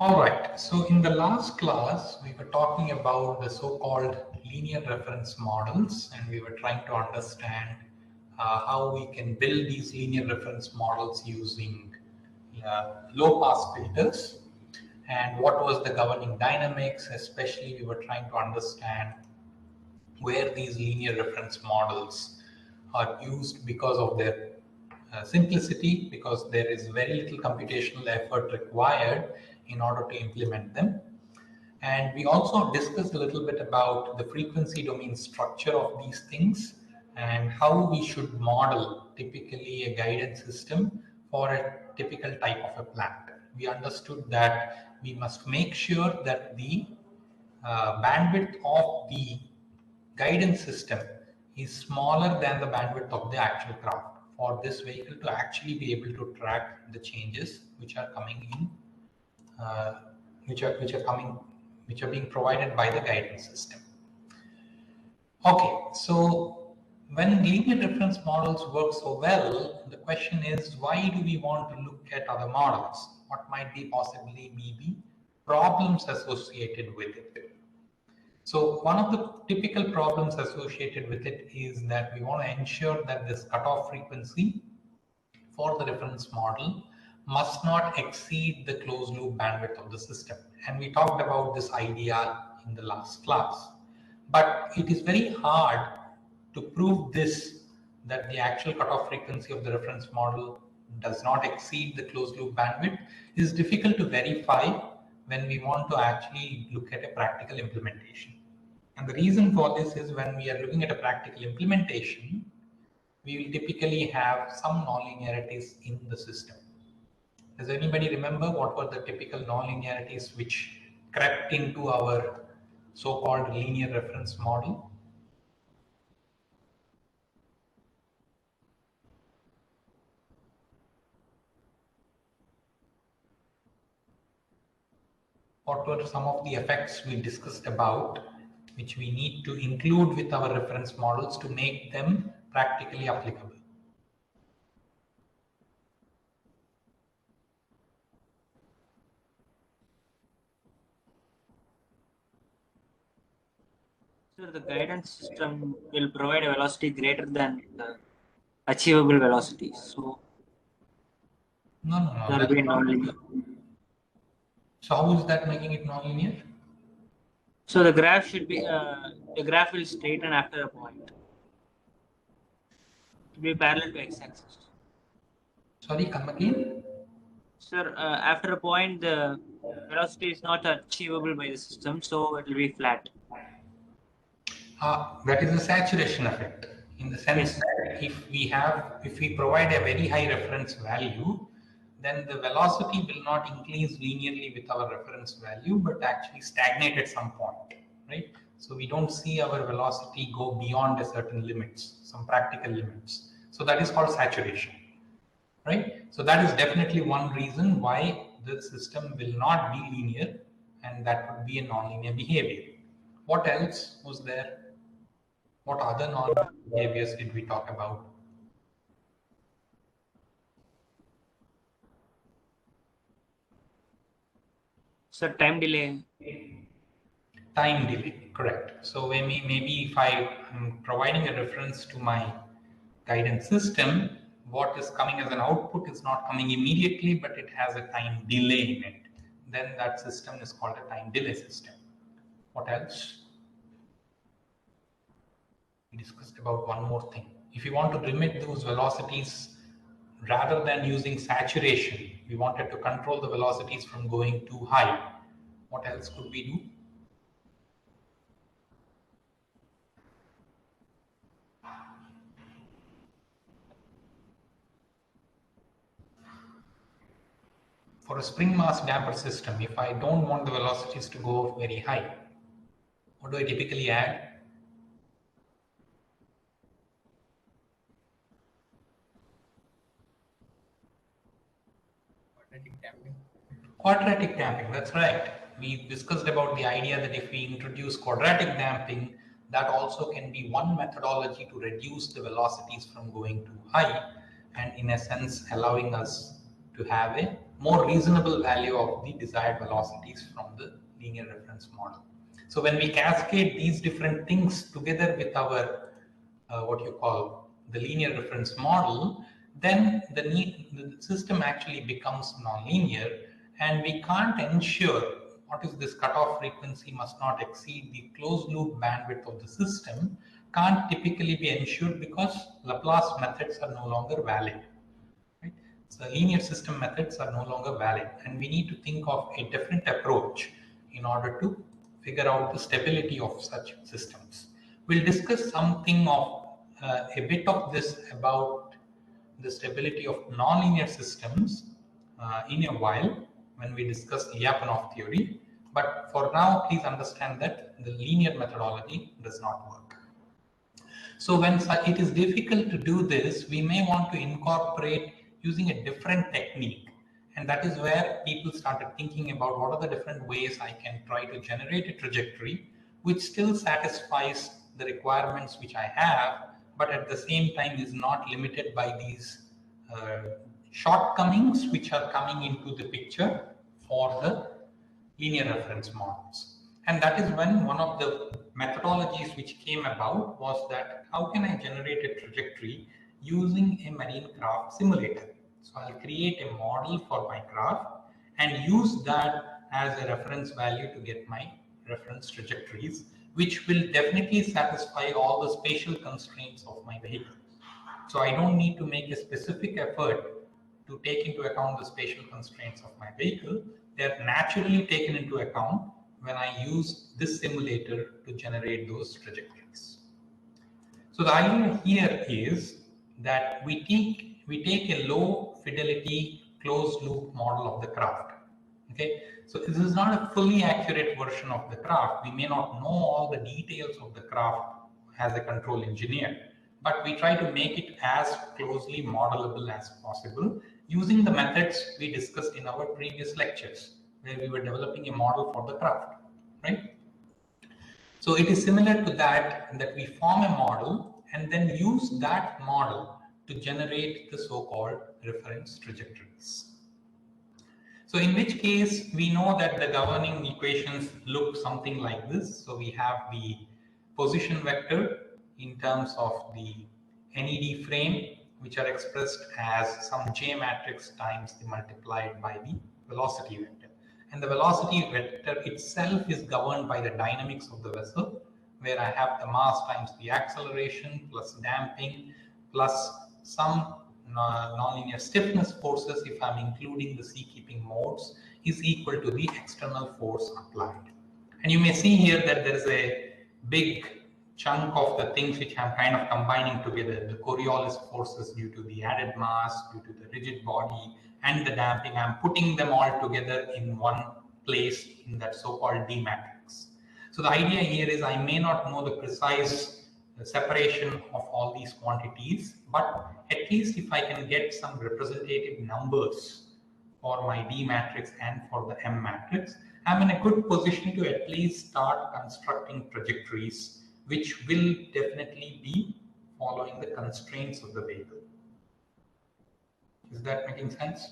All right, so in the last class, we were talking about the so-called linear reference models, and we were trying to understand how we can build these linear reference models using low-pass filters, and what was the governing dynamics. Especially, we were trying to understand where these linear reference models are used because of their simplicity, because there is very little computational effort required in order to implement them. And we also discussed a little bit about the frequency domain structure of these things and how we should model typically a guidance system for a typical type of a plant. We understood that we must make sure that the bandwidth of the guidance system is smaller than the bandwidth of the actual craft for this vehicle to actually be able to track the changes which are coming in, uh, which are being provided by the guidance system. Okay, so when linear reference models work so well, the question is, why do we want to look at other models? What might be possibly be the problems associated with it? So one of the typical problems associated with it is that we want to ensure that this cutoff frequency for the reference model must not exceed the closed loop bandwidth of the system. And we talked about this idea in the last class. But it is very hard to prove this, that the actual cutoff frequency of the reference model does not exceed the closed loop bandwidth. It is difficult to verify when we want to actually look at a practical implementation. And the reason for this is when we are looking at a practical implementation, we will typically have some nonlinearities in the system. Does anybody remember what were the typical nonlinearities which crept into our so-called linear reference model? What were some of the effects we discussed about, which we need to include with our reference models to make them practically applicable? So the guidance system will provide a velocity greater than the achievable velocity. So No. there will be nonlinear. So how is that making it nonlinear? So the graph should be the graph will straighten after a point. To be parallel to x-axis. Sorry, come again. Sir, after a point, the velocity is not achievable by the system, so it will be flat. That is a saturation effect, in the sense Yes. that if we provide a very high reference value, then the velocity will not increase linearly with our reference value, but actually stagnate at some point, right? So we don't see our velocity go beyond a certain limits, some practical limits. So that is called saturation, right? So that is definitely one reason why the system will not be linear, and that would be a nonlinear behavior. What else was there? What other non behaviors did we talk about? Sir, time delay. Time delay, correct. So maybe if I am providing a reference to my guidance system, what is coming as an output is not coming immediately, but it has a time delay in it. Then that system is called a time delay system. What else? We discussed about one more thing. If you want to limit those velocities, rather than using saturation, we wanted to control the velocities from going too high. What else could we do? For a spring mass damper system, if I don't want the velocities to go very high, what do I typically add? Quadratic damping, that's right. We discussed about the idea that if we introduce quadratic damping, that also can be one methodology to reduce the velocities from going too high, and in a sense allowing us to have a more reasonable value of the desired velocities from the linear reference model. So when we cascade these different things together with our what you call the linear reference model, then the system actually becomes nonlinear, and we can't ensure what is this cutoff frequency must not exceed the closed loop bandwidth of the system can't typically be ensured because Laplace methods are no longer valid. Right? So linear system methods are no longer valid, and we need to think of a different approach in order to figure out the stability of such systems. We'll discuss something of a bit of this about the stability of nonlinear systems in a while when we discuss Lyapunov theory. But for now, please understand that the linear methodology does not work. So when it is difficult to do this, we may want to incorporate using a different technique. And that is where people started thinking about what are the different ways I can try to generate a trajectory which still satisfies the requirements which I have, but at the same time is not limited by these shortcomings which are coming into the picture for the linear reference models. And that is when one of the methodologies which came about was that how can I generate a trajectory using a marine craft simulator? So I'll create a model for my craft and use that as a reference value to get my reference trajectories, which will definitely satisfy all the spatial constraints of my vehicle. So I don't need to make a specific effort to take into account the spatial constraints of my vehicle. They're naturally taken into account when I use this simulator to generate those trajectories. So the idea here is that we take a low fidelity closed loop model of the craft. Okay, so this is not a fully accurate version of the craft. We may not know all the details of the craft as a control engineer, but we try to make it as closely modelable as possible using the methods we discussed in our previous lectures, where we were developing a model for the craft, right? So it is similar to that we form a model and then use that model to generate the so-called reference trajectories. So in which case, we know that the governing equations look something like this. So we have the position vector in terms of the NED frame, which are expressed as some J matrix times the multiplied by the velocity vector. And the velocity vector itself is governed by the dynamics of the vessel, where I have the mass times the acceleration plus damping plus some nonlinear stiffness forces, if I'm including the sea-keeping modes, is equal to the external force applied. And you may see here that there is a big chunk of the things which I'm kind of combining together, the Coriolis forces due to the added mass, due to the rigid body, and the damping. I'm putting them all together in one place in that so-called D matrix. So the idea here is I may not know the precise separation of all these quantities, but at least if I can get some representative numbers for my D matrix and for the M matrix, I'm in a good position to at least start constructing trajectories which will definitely be following the constraints of the vehicle. Is that making sense?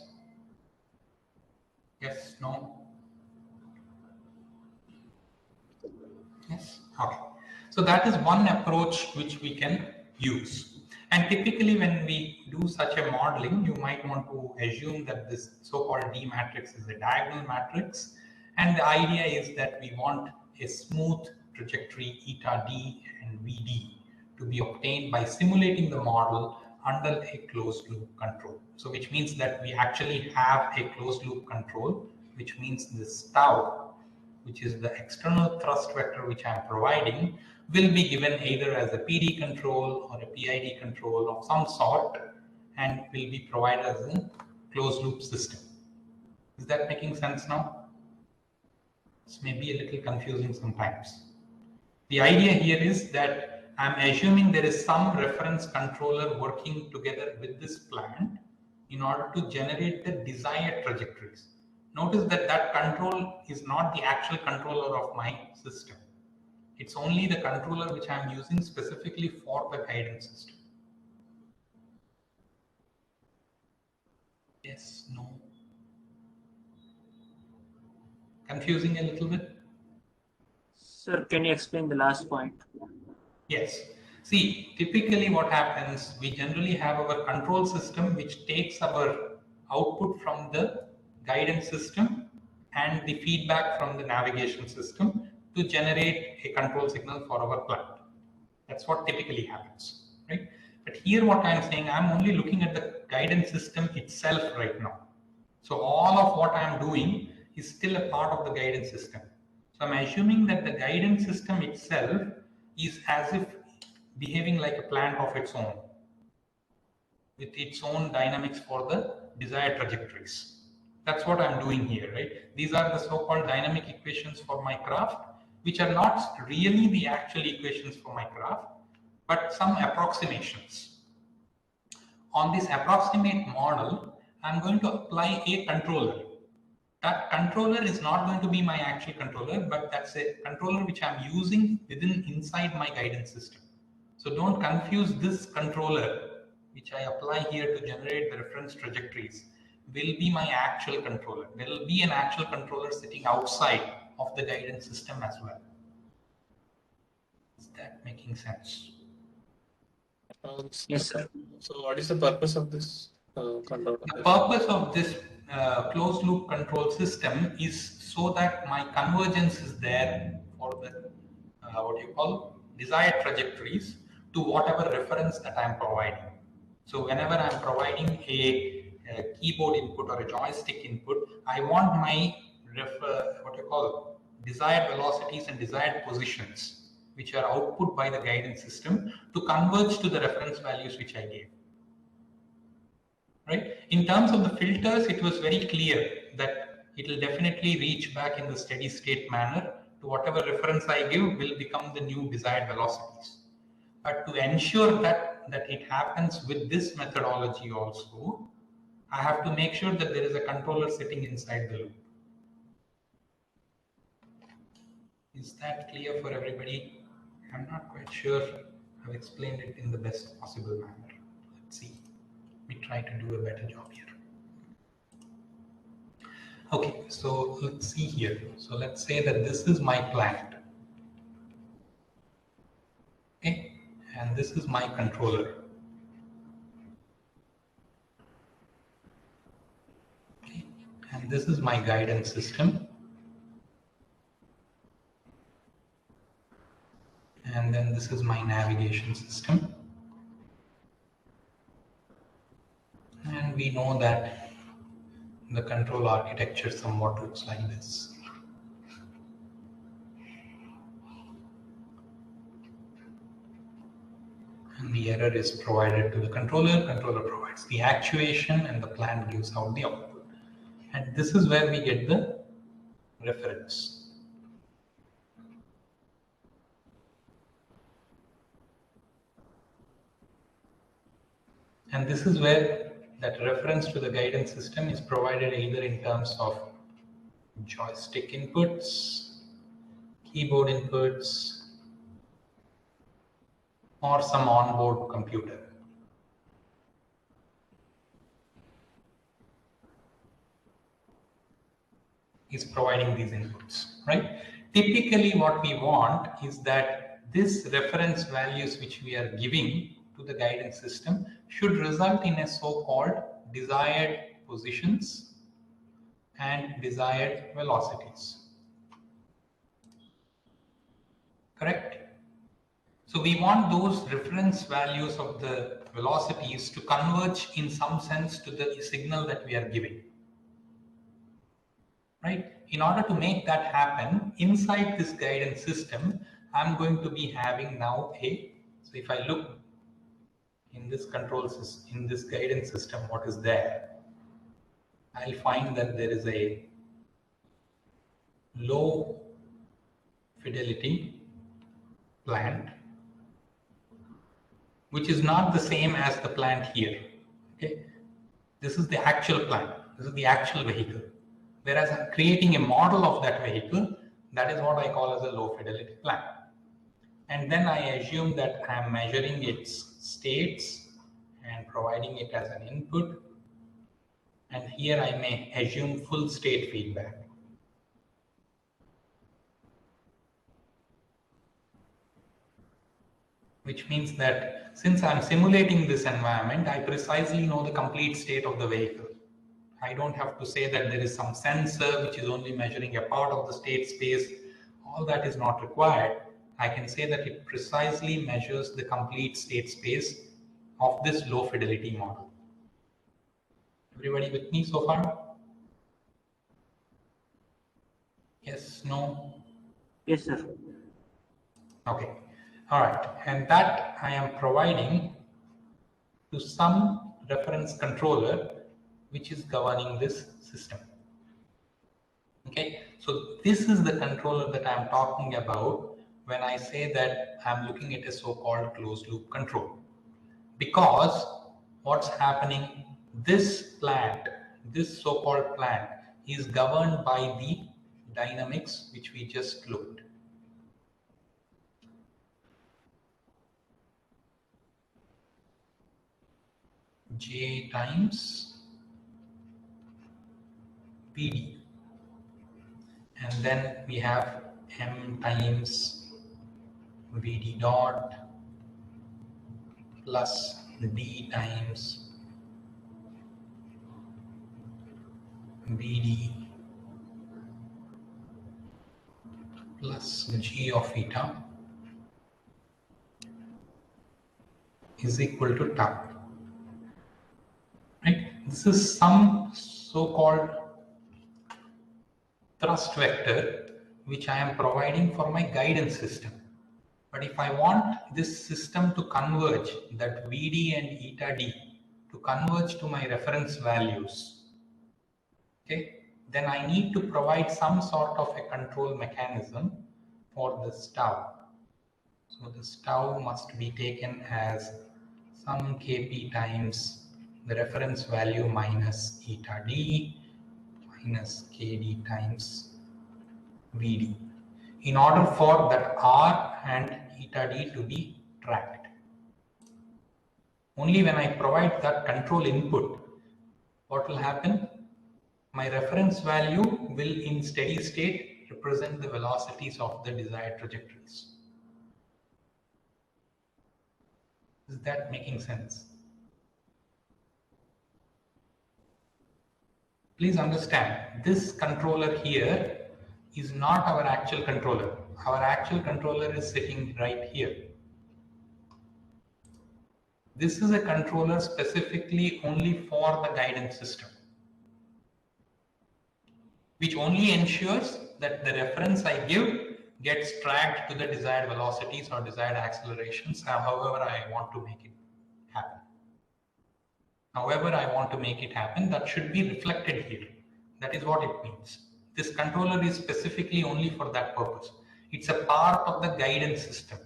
Yes, no? Yes, okay. So that is one approach which we can use. And typically when we do such a modeling, you might want to assume that this so-called D matrix is a diagonal matrix. And the idea is that we want a smooth trajectory eta D and VD to be obtained by simulating the model under a closed loop control. So which means that we actually have a closed loop control, which means this tau, which is the external thrust vector which I'm providing, will be given either as a PD control or a PID control of some sort, and will be provided as a closed loop system. Is that making sense now? This may be a little confusing sometimes. The idea here is that I'm assuming there is some reference controller working together with this plant in order to generate the desired trajectories. Notice that that control is not the actual controller of my system. It's only the controller which I'm using specifically for the guidance system. Yes, no. Confusing a little bit? Sir, can you explain the last point? Yes. See, typically what happens, we generally have our control system which takes our output from the guidance system and the feedback from the navigation system to generate a control signal for our plant. That's what typically happens, right? But here what I'm saying, I'm only looking at the guidance system itself right now. So all of what I'm doing is still a part of the guidance system. So I'm assuming that the guidance system itself is as if behaving like a plant of its own, with its own dynamics for the desired trajectories. That's what I'm doing here, right? These are the so-called dynamic equations for my craft, which are not really the actual equations for my craft, but some approximations. On this approximate model, I'm going to apply a controller. That controller is not going to be my actual controller, but that's a controller which I'm using inside my guidance system. So don't confuse this controller, which I apply here to generate the reference trajectories, will be my actual controller. There will be an actual controller sitting outside of the guidance system as well. Is that making sense? Yes, sir. So what is the purpose of this controller? The purpose of this closed loop control system is so that my convergence is there for the what do you call desired trajectories to whatever reference that I'm providing. So whenever I'm providing a keyboard input or a joystick input, I want my what you call desired velocities and desired positions, which are output by the guidance system, to converge to the reference values which I gave. Right? In terms of the filters, it was very clear that it will definitely reach back in the steady state manner to whatever reference I give will become the new desired velocities. But to ensure that it happens with this methodology also, I have to make sure that there is a controller sitting inside the loop. Is that clear for everybody? I'm not quite sure I've explained it in the best possible manner. Let's see. We try to do a better job here. Okay, so let's see here. So let's say that this is my plant. Okay, and this is my controller. Okay, and this is my guidance system. And then this is my navigation system. And we know that the control architecture somewhat looks like this. And the error is provided to the controller provides the actuation, and the plant gives out the output. And this is where we get the reference. And this is where that reference to the guidance system is provided either in terms of joystick inputs, keyboard inputs, or some onboard computer. Is providing these inputs, right? Typically what we want is that this reference values which we are giving to the guidance system should result in a so-called desired positions and desired velocities. Correct? So we want those reference values of the velocities to converge in some sense to the signal that we are giving. Right? In order to make that happen, inside this guidance system, I'm going to be having now so if I look in this control system, in this guidance system, what is there? I'll find that there is a low fidelity plant, which is not the same as the plant here. Okay, this is the actual plant. This is the actual vehicle. Whereas I'm creating a model of that vehicle, that is what I call as a low fidelity plant. And then I assume that I'm measuring its states and providing it as an input. And here I may assume full state feedback. Which means that since I'm simulating this environment, I precisely know the complete state of the vehicle. I don't have to say that there is some sensor which is only measuring a part of the state space. All that is not required. I can say that it precisely measures the complete state space of this low fidelity model. Everybody with me so far? Yes, no? Yes, sir. Okay. All right. And that I am providing to some reference controller which is governing this system. Okay. So this is the controller that I'm talking about when I say that I'm looking at a so-called closed loop control. Because what's happening, this plant, this so-called plant is governed by the dynamics which we just looked. J times PD, and then we have M times VD dot plus D times VD plus G of eta is equal to tau. Right? This is some so-called thrust vector which I am providing for my guidance system. But if I want this system to converge, that VD and eta D to converge to my reference values, okay, then I need to provide some sort of a control mechanism for this tau. So this tau must be taken as some Kp times the reference value minus eta D minus Kd times Vd in order for that R and eta D to be tracked. Only when I provide that control input, what will happen? My reference value will in steady state represent the velocities of the desired trajectories. Is that making sense? Please understand, this controller here is not our actual controller. Our actual controller is sitting right here. This is a controller specifically only for the guidance system, which only ensures that the reference I give gets tracked to the desired velocities or desired accelerations, however I want to make it happen. However I want to make it happen, that should be reflected here. That is what it means. This controller is specifically only for that purpose. It's a part of the guidance system.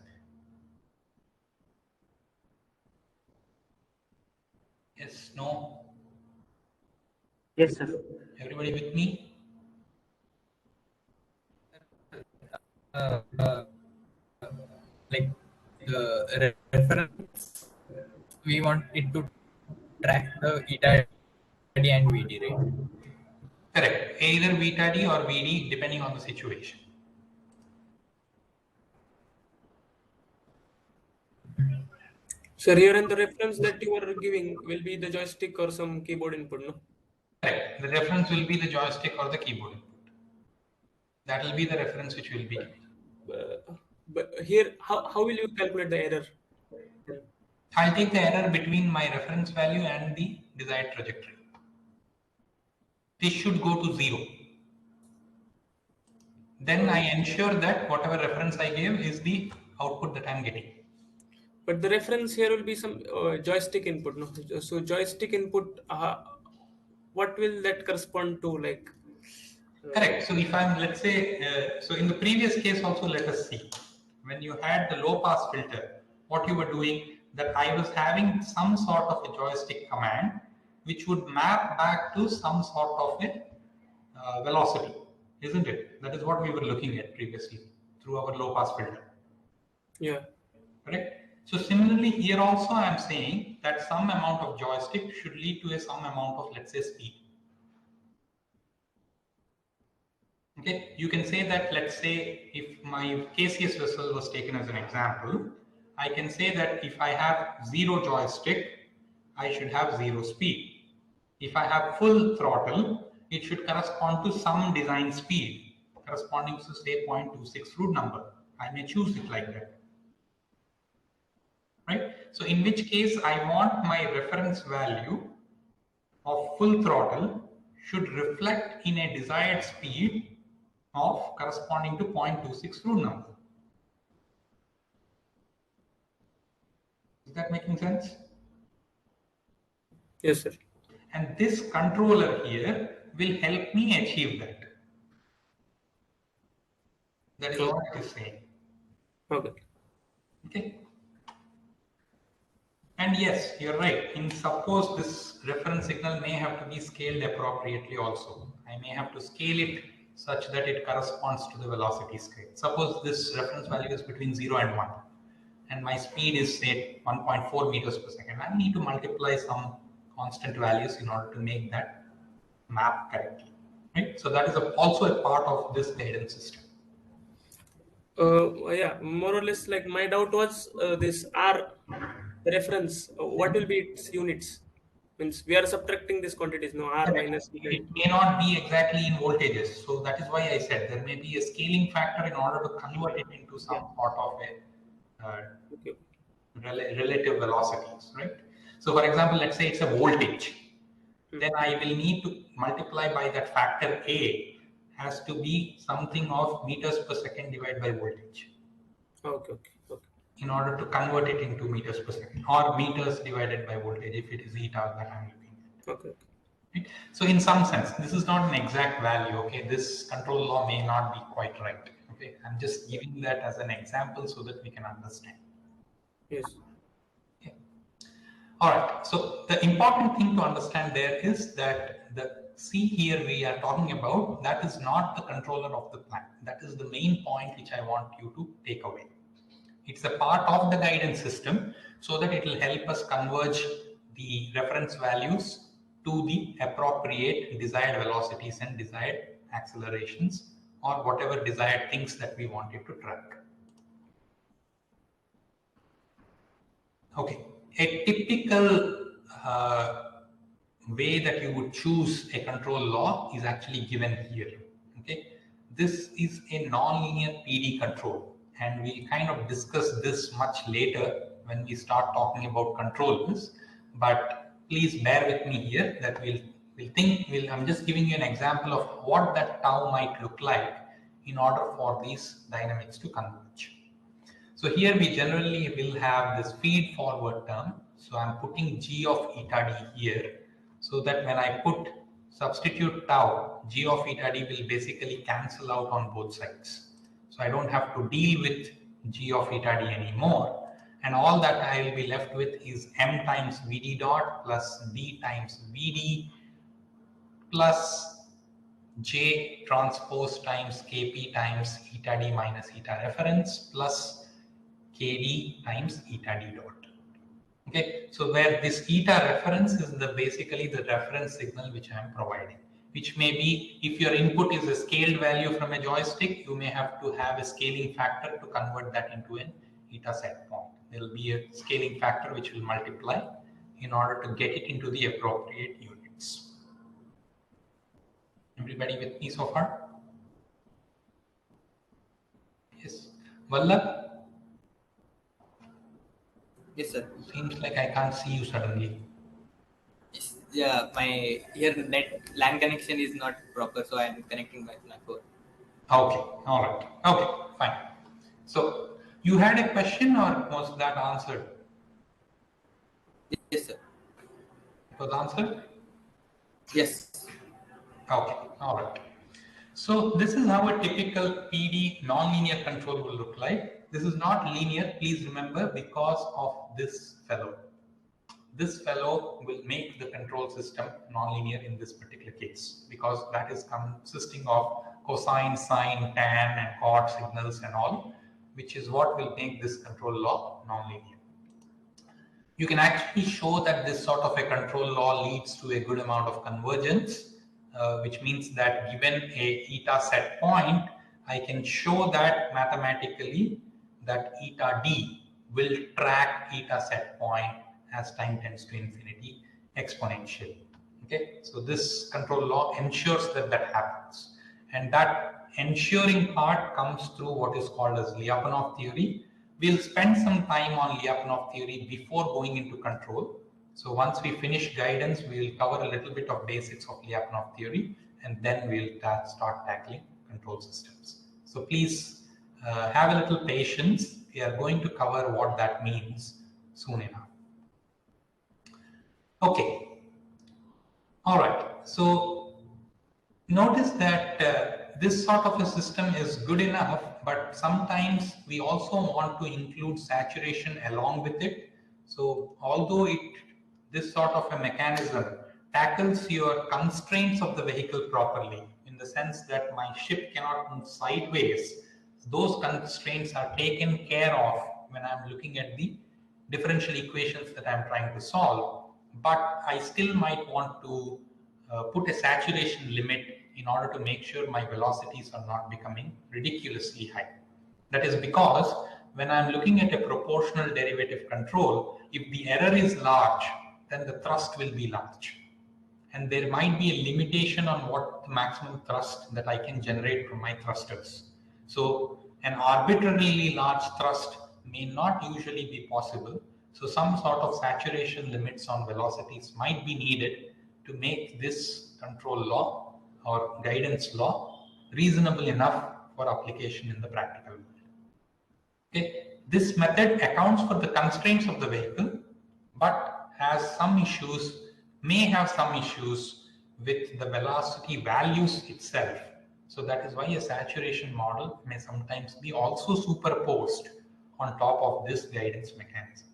Yes, no? Yes, sir. Everybody with me? Like the reference, we want it to track the eta D and VD, right? Correct. Either beta D or VD, depending on the situation. So here in the reference that you are giving will be the joystick or some keyboard input, no? Correct. The reference will be the joystick or the keyboard input. That will be the reference which will be given. But here, how will you calculate the error? I'll take the error between my reference value and the desired trajectory. This should go to 0. Then I ensure that whatever reference I gave is the output that I'm getting. But the reference here will be some joystick input, no? So joystick input, what will that correspond to, like? Correct. So if I'm, let's say, so in the previous case also, let us see. When you had the low pass filter, what you were doing, that I was having some sort of a joystick command which would map back to some sort of a velocity, isn't it? That is what we were looking at previously through our low pass filter. Yeah. Correct. So similarly here also I am saying that some amount of joystick should lead to some amount of, let's say, speed. Okay, you can say that, let's say if my KCS vessel was taken as an example, I can say that if I have 0 joystick, I should have 0 speed. If I have full throttle, it should correspond to some design speed corresponding to say 0.26 root number. I may choose it like that, right? So in which case I want my reference value of full throttle should reflect in a desired speed of corresponding to 0.26 root number. Is that making sense? Yes, sir. And this controller here will help me achieve that. That is what it is saying. Okay. Okay. And yes, you're right. In suppose this reference signal may have to be scaled appropriately also. I may have to scale it such that it corresponds to the velocity scale. Suppose this reference value is between 0 and 1 and my speed is say 1.4 meters per second. I need to multiply some constant values in order to make that map correctly. Right? So that is also a part of this guidance system. Yeah, more or less like my doubt was this R reference. What will be its units? Means we are subtracting these quantities. No, R minus. It may not be exactly in voltages. So that is why I said there may be a scaling factor in order to convert it into some sort of a Okay. relative velocities, right? So for example, let's say it's a voltage. Then I will need to multiply by that factor A has to be something of meters per second divided by voltage Okay. Okay. in order to convert it into meters per second or meters divided by voltage if it is eta that I'm looking at. Okay. Right? So in some sense, this is not an exact value. Okay, this control law may not be quite right. Okay, I'm just giving that as an example so that we can understand. Yes. Okay. All right. So the important thing to understand there is that the C here we are talking about, that is not the controller of the plan. That is the main point which I want you to take away. It's a part of the guidance system so that it will help us converge the reference values to the appropriate desired velocities and desired accelerations or whatever desired things that we want it to track. Okay, a typical way that you would choose a control law is actually given here. Okay, this is a nonlinear PD control, and we'll kind of discuss this much later when we start talking about controllers. But please bear with me here that I'm just giving you an example of what that tau might look like in order for these dynamics to converge. So here we generally will have this feed forward term. So I'm putting g of eta d here so that when I substitute tau, g of eta d will basically cancel out on both sides. So I don't have to deal with g of eta d anymore. And all that I will be left with is m times vd dot plus d times vd plus j transpose times kp times eta d minus eta reference plus kd times eta d dot. Okay, so where this eta reference is basically the reference signal which I am providing, which may be, if your input is a scaled value from a joystick, you may have to have a scaling factor to convert that into an eta set point. There will be a scaling factor which will multiply in order to get it into the appropriate units. Everybody with me so far? Yes. Vallabh? Yes, sir. Seems like I can't see you suddenly. Yes, yeah, my here LAN connection is not proper, so I am connecting my phone. Okay, all right. Okay, fine. So you had a question or was that answered? Yes, sir. It was answered? Yes. Okay, all right. So this is how a typical PD nonlinear control will look like. This is not linear, please remember, because of this fellow. This fellow will make the control system nonlinear in this particular case because that is consisting of cosine, sine, tan and cot signals and all, which is what will make this control law nonlinear. You can actually show that this sort of a control law leads to a good amount of convergence which means that given a eta set point, I can show that mathematically that eta d will track eta set point as time tends to infinity exponentially. Okay, so this control law ensures that that happens, and that ensuring part comes through what is called as Lyapunov theory. We'll spend some time on Lyapunov theory before going into control. So once we finish guidance, we will cover a little bit of basics of Lyapunov theory, and then we'll start tackling control systems. So please have a little patience. We are going to cover what that means soon enough. Okay. All right. So notice that this sort of a system is good enough, but sometimes we also want to include saturation along with it. So although this sort of a mechanism tackles your constraints of the vehicle properly, in the sense that my ship cannot move sideways, those constraints are taken care of when I'm looking at the differential equations that I'm trying to solve. But I still might want to put a saturation limit in order to make sure my velocities are not becoming ridiculously high. That is because when I'm looking at a proportional derivative control, if the error is large, then the thrust will be large. And there might be a limitation on what the maximum thrust that I can generate from my thrusters. So an arbitrarily large thrust may not usually be possible. So some sort of saturation limits on velocities might be needed to make this control law or guidance law reasonable enough for application in the practical world. Okay, this method accounts for the constraints of the vehicle, but may have some issues with the velocity values itself. So that is why a saturation model may sometimes be also superposed on top of this guidance mechanism.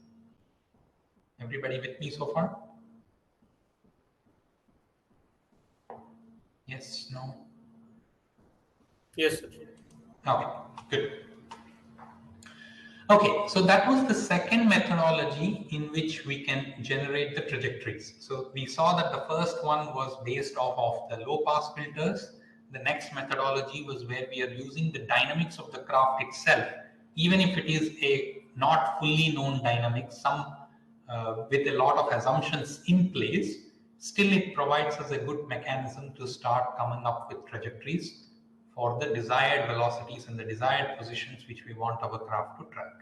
Everybody with me so far? Yes, no? Yes, sir. Okay, good. Okay, so that was the second methodology in which we can generate the trajectories. So we saw that the first one was based off of the low pass filters. The next methodology was where we are using the dynamics of the craft itself, even if it is a not fully known dynamic, with a lot of assumptions in place, still it provides us a good mechanism to start coming up with trajectories for the desired velocities and the desired positions which we want our craft to track.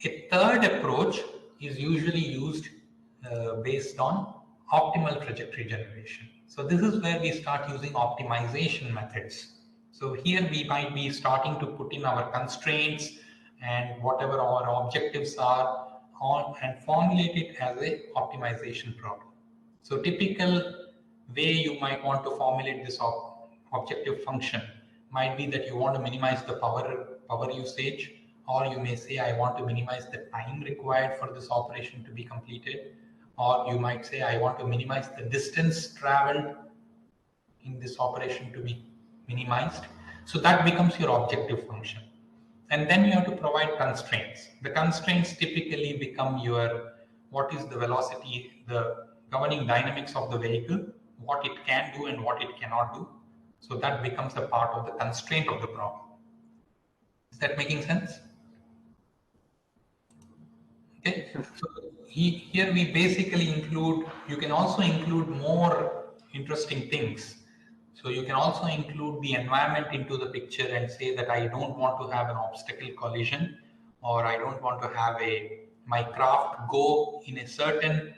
A third approach is usually used based on optimal trajectory generation. So this is where we start using optimization methods. So here we might be starting to put in our constraints and whatever our objectives are on and formulate it as a optimization problem. So typical way you might want to formulate this objective function might be that you want to minimize the power usage, or you may say I want to minimize the time required for this operation to be completed, or you might say I want to minimize the distance traveled in this operation to be minimized. So that becomes your objective function. And then you have to provide constraints. The constraints typically become what is the velocity, the governing dynamics of the vehicle, what it can do and what it cannot do. So that becomes a part of the constraint of the problem. Is that making sense? Okay. So here we basically you can also include more interesting things. So you can also include the environment into the picture and say that I don't want to have an obstacle collision, or I don't want to have my craft go in a certain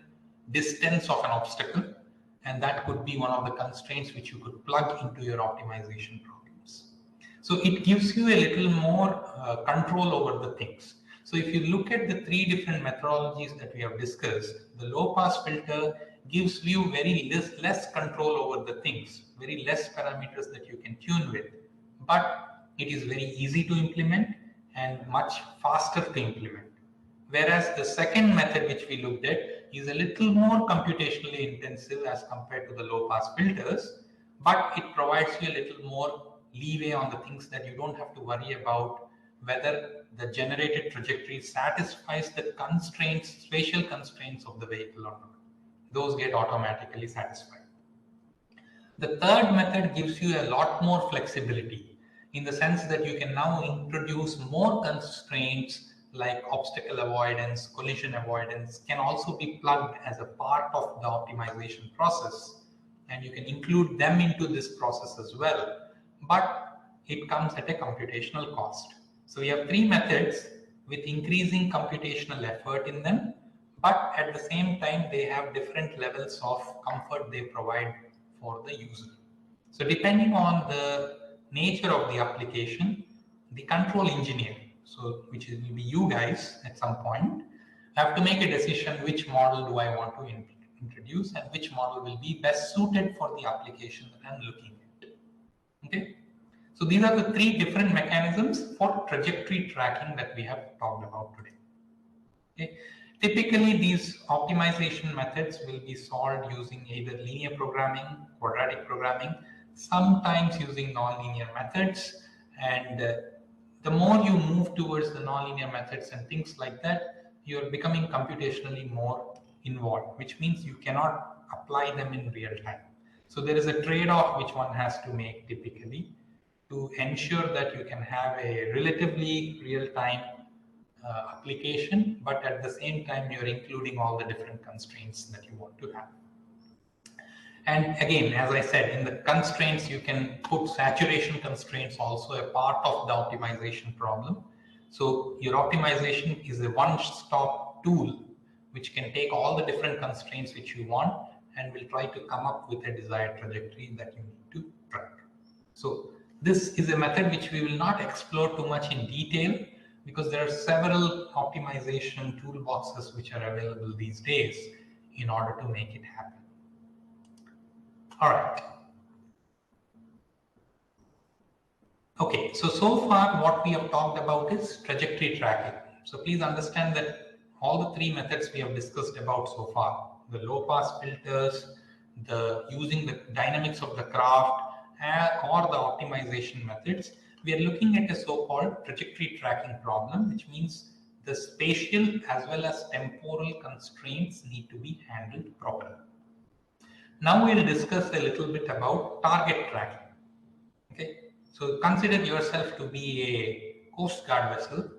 distance of an obstacle. And that could be one of the constraints which you could plug into your optimization problems. So it gives you a little more control over the things. So if you look at the three different methodologies that we have discussed, the low pass filter gives you very less control over the things, very less parameters that you can tune with, but it is very easy to implement and much faster to implement. Whereas the second method which we looked at is a little more computationally intensive as compared to the low pass filters, but it provides you a little more leeway on the things that you don't have to worry about whether the generated trajectory satisfies the constraints, spatial constraints of the vehicle or not. Those get automatically satisfied. The third method gives you a lot more flexibility in the sense that you can now introduce more constraints like obstacle avoidance, collision avoidance can also be plugged as a part of the optimization process, and you can include them into this process as well, but it comes at a computational cost. So we have three methods with increasing computational effort in them, but at the same time they have different levels of comfort they provide for the user. So depending on the nature of the application, the control engineer, so which will be you guys at some point, have to make a decision which model do I want to introduce and which model will be best suited for the application that I'm looking at. Okay. So these are the three different mechanisms for trajectory tracking that we have talked about today. Okay. Typically, these optimization methods will be solved using either linear programming, quadratic programming, sometimes using nonlinear methods. And the more you move towards the nonlinear methods and things like that, you're becoming computationally more involved, which means you cannot apply them in real time. So there is a trade-off which one has to make typically to ensure that you can have a relatively real-time application, but at the same time you're including all the different constraints that you want to have. And again, as I said, in the constraints you can put saturation constraints also a part of the optimization problem. So your optimization is a one-stop tool which can take all the different constraints which you want and will try to come up with a desired trajectory that you need to track. So this is a method which we will not explore too much in detail because there are several optimization toolboxes which are available these days in order to make it happen. All right. Okay, so far what we have talked about is trajectory tracking. So please understand that all the three methods we have discussed about so far, the low pass filters, the using the dynamics of the craft, or the optimization methods, we are looking at a so-called trajectory tracking problem, which means the spatial as well as temporal constraints need to be handled properly. Now we'll discuss a little bit about target tracking. Okay, so consider yourself to be a Coast Guard vessel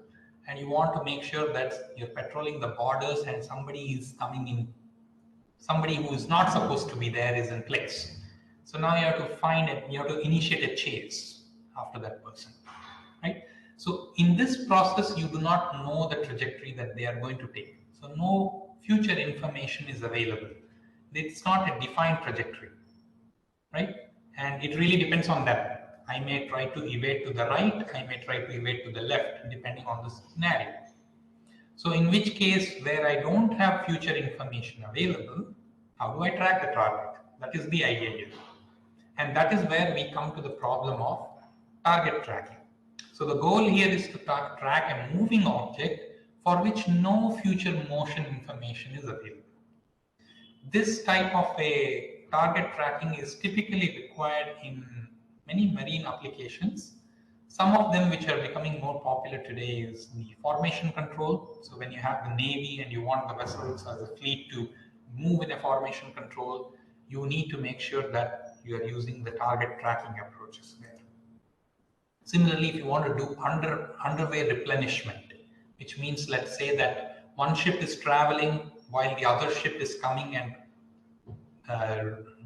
and you want to make sure that you're patrolling the borders and somebody is coming in, somebody who is not supposed to be there is in place. So now you have to find it, you have to initiate a chase after that person, right? So in this process, you do not know the trajectory that they are going to take. So no future information is available. It's not a defined trajectory, right? And it really depends on that. I may try to evade to the right, I may try to evade to the left, depending on the scenario. So in which case, where I don't have future information available, how do I track the target? That is the idea here. And that is where we come to the problem of target tracking. So the goal here is to track a moving object for which no future motion information is available. This type of a target tracking is typically required in many marine applications. Some of them which are becoming more popular today is the formation control. So when you have the Navy and you want the vessels as a fleet to move in a formation control, you need to make sure that you are using the target tracking approaches there. Similarly, if you want to do underway replenishment, which means let's say that one ship is traveling while the other ship is coming and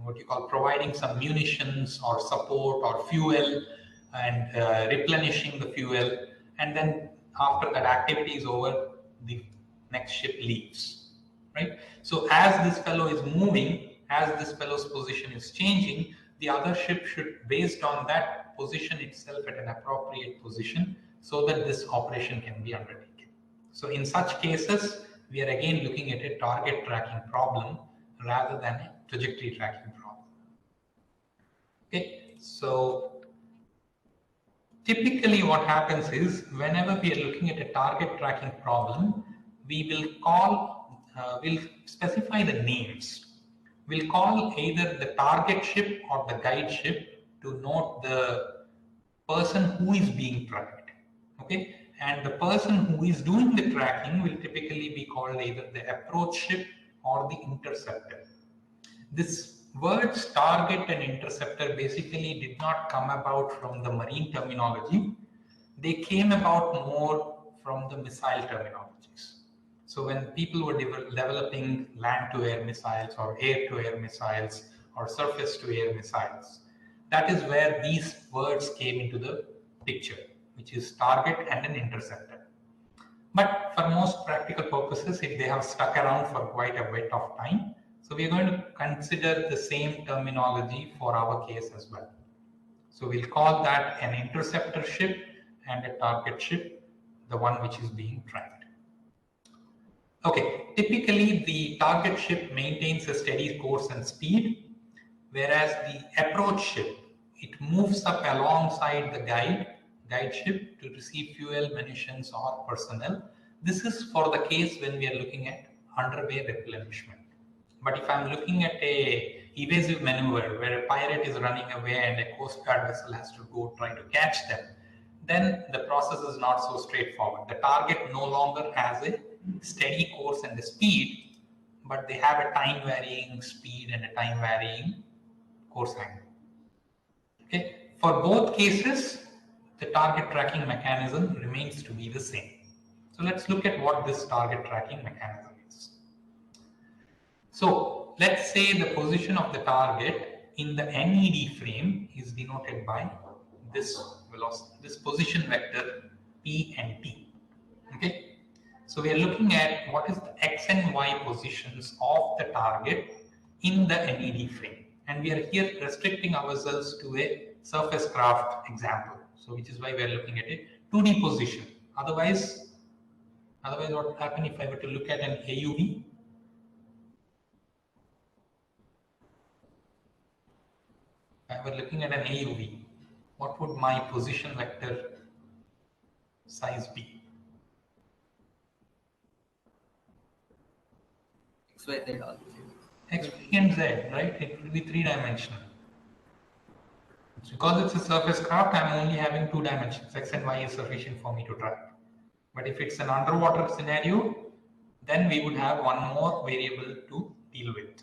what you call providing some munitions or support or fuel and replenishing the fuel, and then after that activity is over, the next ship leaves, right? So as this fellow is moving, as this fellow's position is changing, the other ship should, based on that, position itself at an appropriate position so that this operation can be undertaken. So in such cases, we are again looking at a target tracking problem rather than a trajectory tracking problem. Okay, so typically what happens is whenever we are looking at a target tracking problem, we will we'll specify the names. We'll call either the target ship or the guide ship to note the person who is being tracked. Okay, and the person who is doing the tracking will typically be called either the approach ship or the interceptor. This words target and interceptor basically did not come about from the marine terminology. They came about more from the missile terminologies. So when people were developing land-to-air missiles or air-to-air missiles or surface-to-air missiles, that is where these words came into the picture, which is target and an interceptor. But for most practical purposes, if they have stuck around for quite a bit of time, so we're going to consider the same terminology for our case as well. So we'll call that an interceptor ship and a target ship, the one which is being tracked. Okay, typically the target ship maintains a steady course and speed, whereas the approach ship, it moves up alongside the guide ship to receive fuel, munitions, or personnel. This is for the case when we are looking at underway replenishment. But if I'm looking at a evasive maneuver where a pirate is running away and a Coast Guard vessel has to go try to catch them, then the process is not so straightforward. The target no longer has a steady course and a speed, but they have a time varying speed and a time varying course angle. Okay. For both cases, the target tracking mechanism remains to be the same. So let's look at what this target tracking mechanism is. So let's say the position of the target in the NED frame is denoted by this velocity, this position vector P and T. Okay. So we are looking at what is the X and Y positions of the target in the NED frame. And we are here restricting ourselves to a surface craft example. So which is why we are looking at a 2D position. Otherwise what would happen if I were to look at an AUV? If I were looking at an AUV, what would my position vector size be? X, Y, Z all. X, Y, and Z, right? It will be 3-dimensional. Because it's a surface craft, I'm only having 2 dimensions. X and Y is sufficient for me to track. But if it's an underwater scenario, then we would have one more variable to deal with.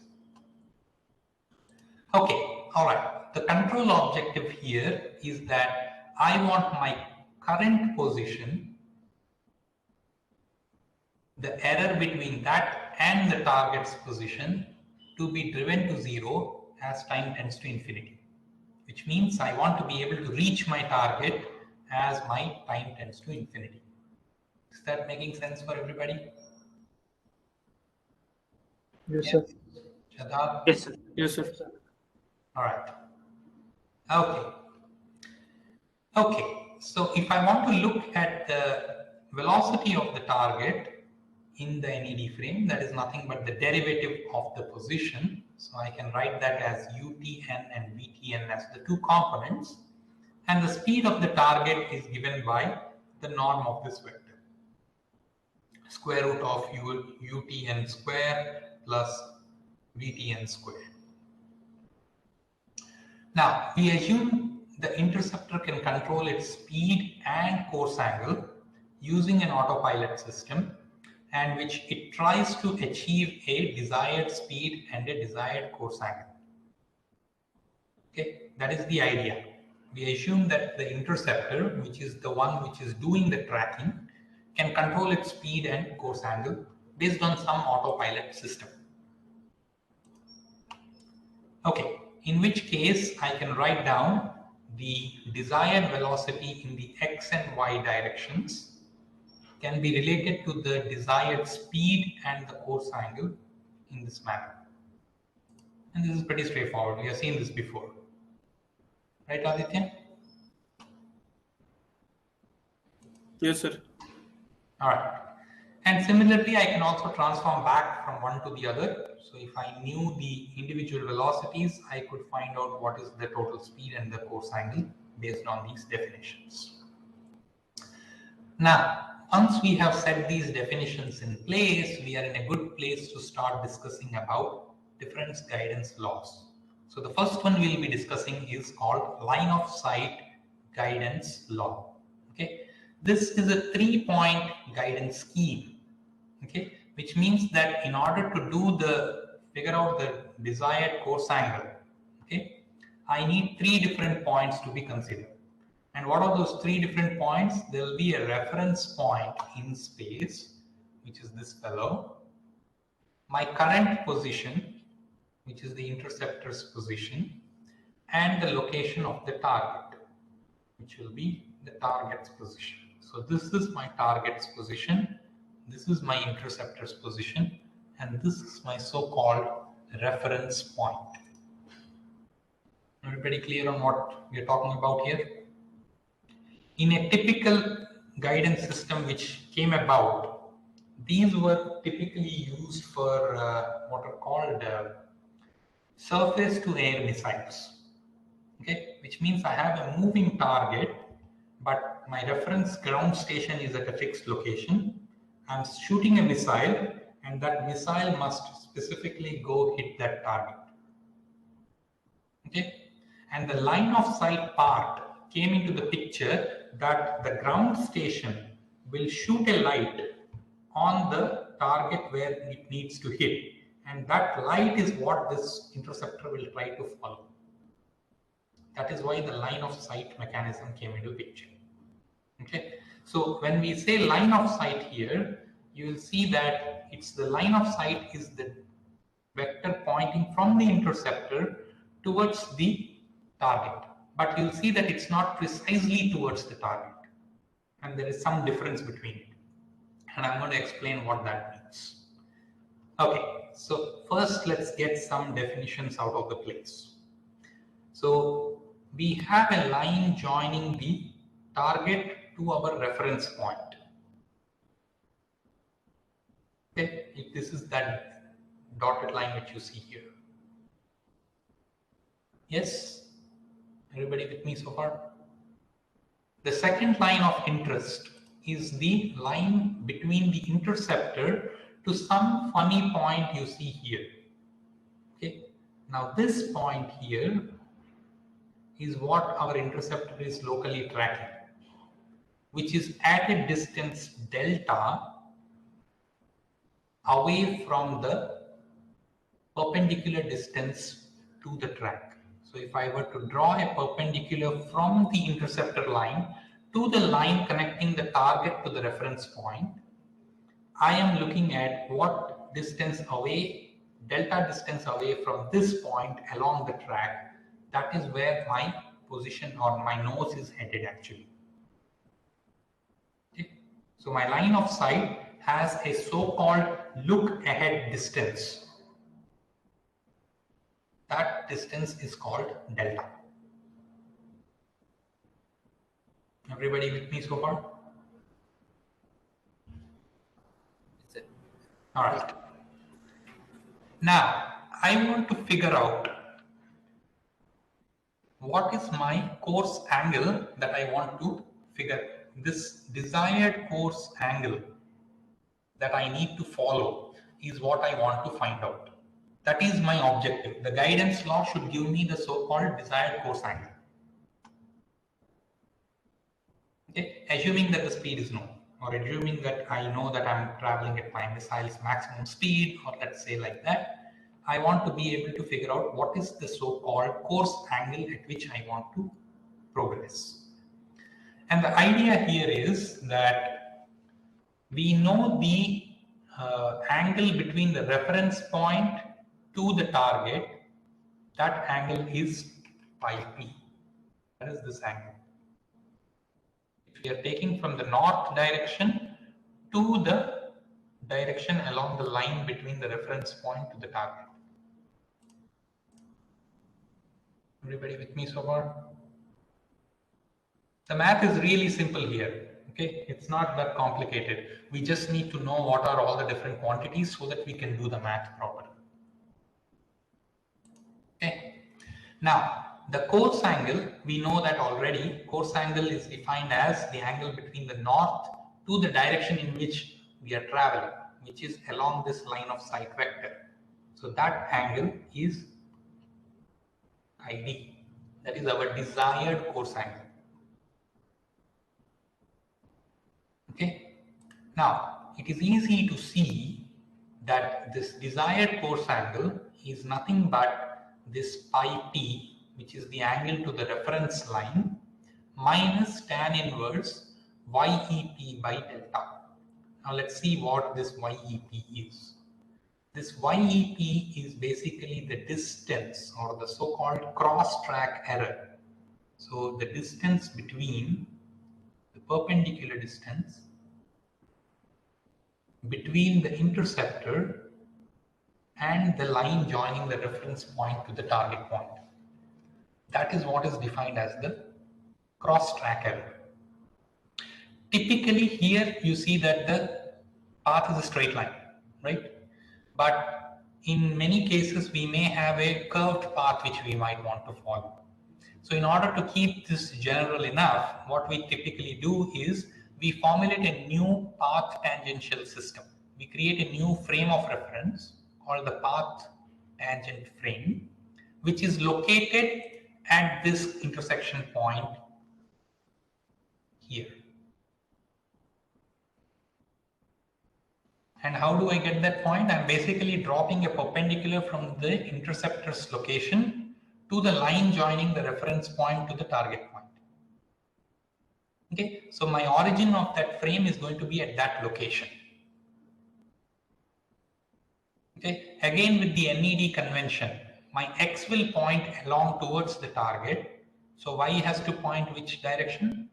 Okay, all right. The control objective here is that I want my current position, the error between that and the target's position, to be driven to 0 as time tends to infinity. Which means I want to be able to reach my target as my time tends to infinity. Is that making sense for everybody? Yes, sir. Shadab? Yes, sir. Yes, sir. All right. Okay. Okay. So if I want to look at the velocity of the target in the NED frame, that is nothing but the derivative of the position. So I can write that as UTN and VTN as the two components. And the speed of the target is given by the norm of this vector. Square root of UTN square plus VTN square. Now, we assume the interceptor can control its speed and course angle using an autopilot system, and which it tries to achieve a desired speed and a desired course angle. Okay, that is the idea. We assume that the interceptor, which is the one which is doing the tracking, can control its speed and course angle based on some autopilot system. Okay, in which case I can write down the desired velocity in the X and Y directions can be related to the desired speed and the course angle in this manner. And this is pretty straightforward. We have seen this before. Right, Aditya? Yes, sir. All right. And similarly, I can also transform back from one to the other. So if I knew the individual velocities, I could find out what is the total speed and the course angle based on these definitions. Now, once we have set these definitions in place, we are in a good place to start discussing about difference guidance laws. So the first one we'll be discussing is called line of sight guidance law. Okay, this is a 3-point guidance scheme. Okay, which means that in order to figure out the desired course angle, okay, I need 3 different points to be considered. And what are those 3 different points? There will be a reference point in space, which is this fellow, my current position, which is the interceptor's position, and the location of the target, which will be the target's position. So this is my target's position, this is my interceptor's position, and this is my so-called reference point. Everybody clear on what we are talking about here? In a typical guidance system which came about, these were typically used for what are called surface to air missiles. Okay, which means I have a moving target, but my reference ground station is at a fixed location. I'm shooting a missile, and that missile must specifically go hit that target. Okay, and the line of sight part came into the picture that the ground station will shoot a light on the target where it needs to hit, and that light is what this interceptor will try to follow. That is why the line of sight mechanism came into picture. Okay, so when we say line of sight here, you will see that it's the line of sight is the vector pointing from the interceptor towards the target, but you'll see that it's not precisely towards the target, and there is some difference between it, and I'm going to explain what that means. Okay, so first let's get some definitions out of the place. So we have a line joining the target to our reference point. Okay, this is that dotted line which you see here. Yes, everybody with me so far? The second line of interest is the line between the interceptor to some funny point you see here. Okay, now this point here is what our interceptor is locally tracking, which is at a distance delta away from the perpendicular distance to the track. So if I were to draw a perpendicular from the interceptor line to the line connecting the target to the reference point, I am looking at what distance away, delta distance away from this point along the track. That is where my position or my nose is headed actually. Okay. So my line of sight has a so-called look ahead distance. That distance is called delta. Everybody with me so far? All right. Now, I want to figure out what is my course angle that I want to figure. This desired course angle that I need to follow is what I want to find out. That is my objective. The guidance law should give me the so-called desired course angle. Okay, assuming that the speed is known, or assuming that I know that I'm traveling at my missile's maximum speed, or let's say like that, I want to be able to figure out what is the so-called course angle at which I want to progress. And the idea here is that we know the angle between the reference point to the target. That angle is pi p. That is this angle. If we are taking from the north direction to the direction along the line between the reference point to the target. Everybody with me so far? The math is really simple here. Okay, it's not that complicated. We just need to know what are all the different quantities so that we can do the math properly. Okay, now the course angle, we know that already. Course angle is defined as the angle between the north to the direction in which we are traveling, which is along this line of sight vector. So that angle is ID. That is our desired course angle. Okay. Now, it is easy to see that this desired course angle is nothing but this pi t, which is the angle to the reference line, minus tan inverse YEP by delta. Now let's see what this YEP is. This YEP is basically the distance or the so-called cross-track error. So the distance between the perpendicular distance between the interceptor and the line joining the reference point to the target point. That is what is defined as the cross-track error. Typically here you see that the path is a straight line, right? But in many cases we may have a curved path which we might want to follow. So in order to keep this general enough, what we typically do is we formulate a new path tangential system. We create a new frame of reference called the path tangent frame, which is located at this intersection point here. And how do I get that point? I'm basically dropping a perpendicular from the interceptor's location to the line joining the reference point to the target point. Okay, so my origin of that frame is going to be at that location. Okay, again with the NED convention, my X will point along towards the target. So Y has to point which direction?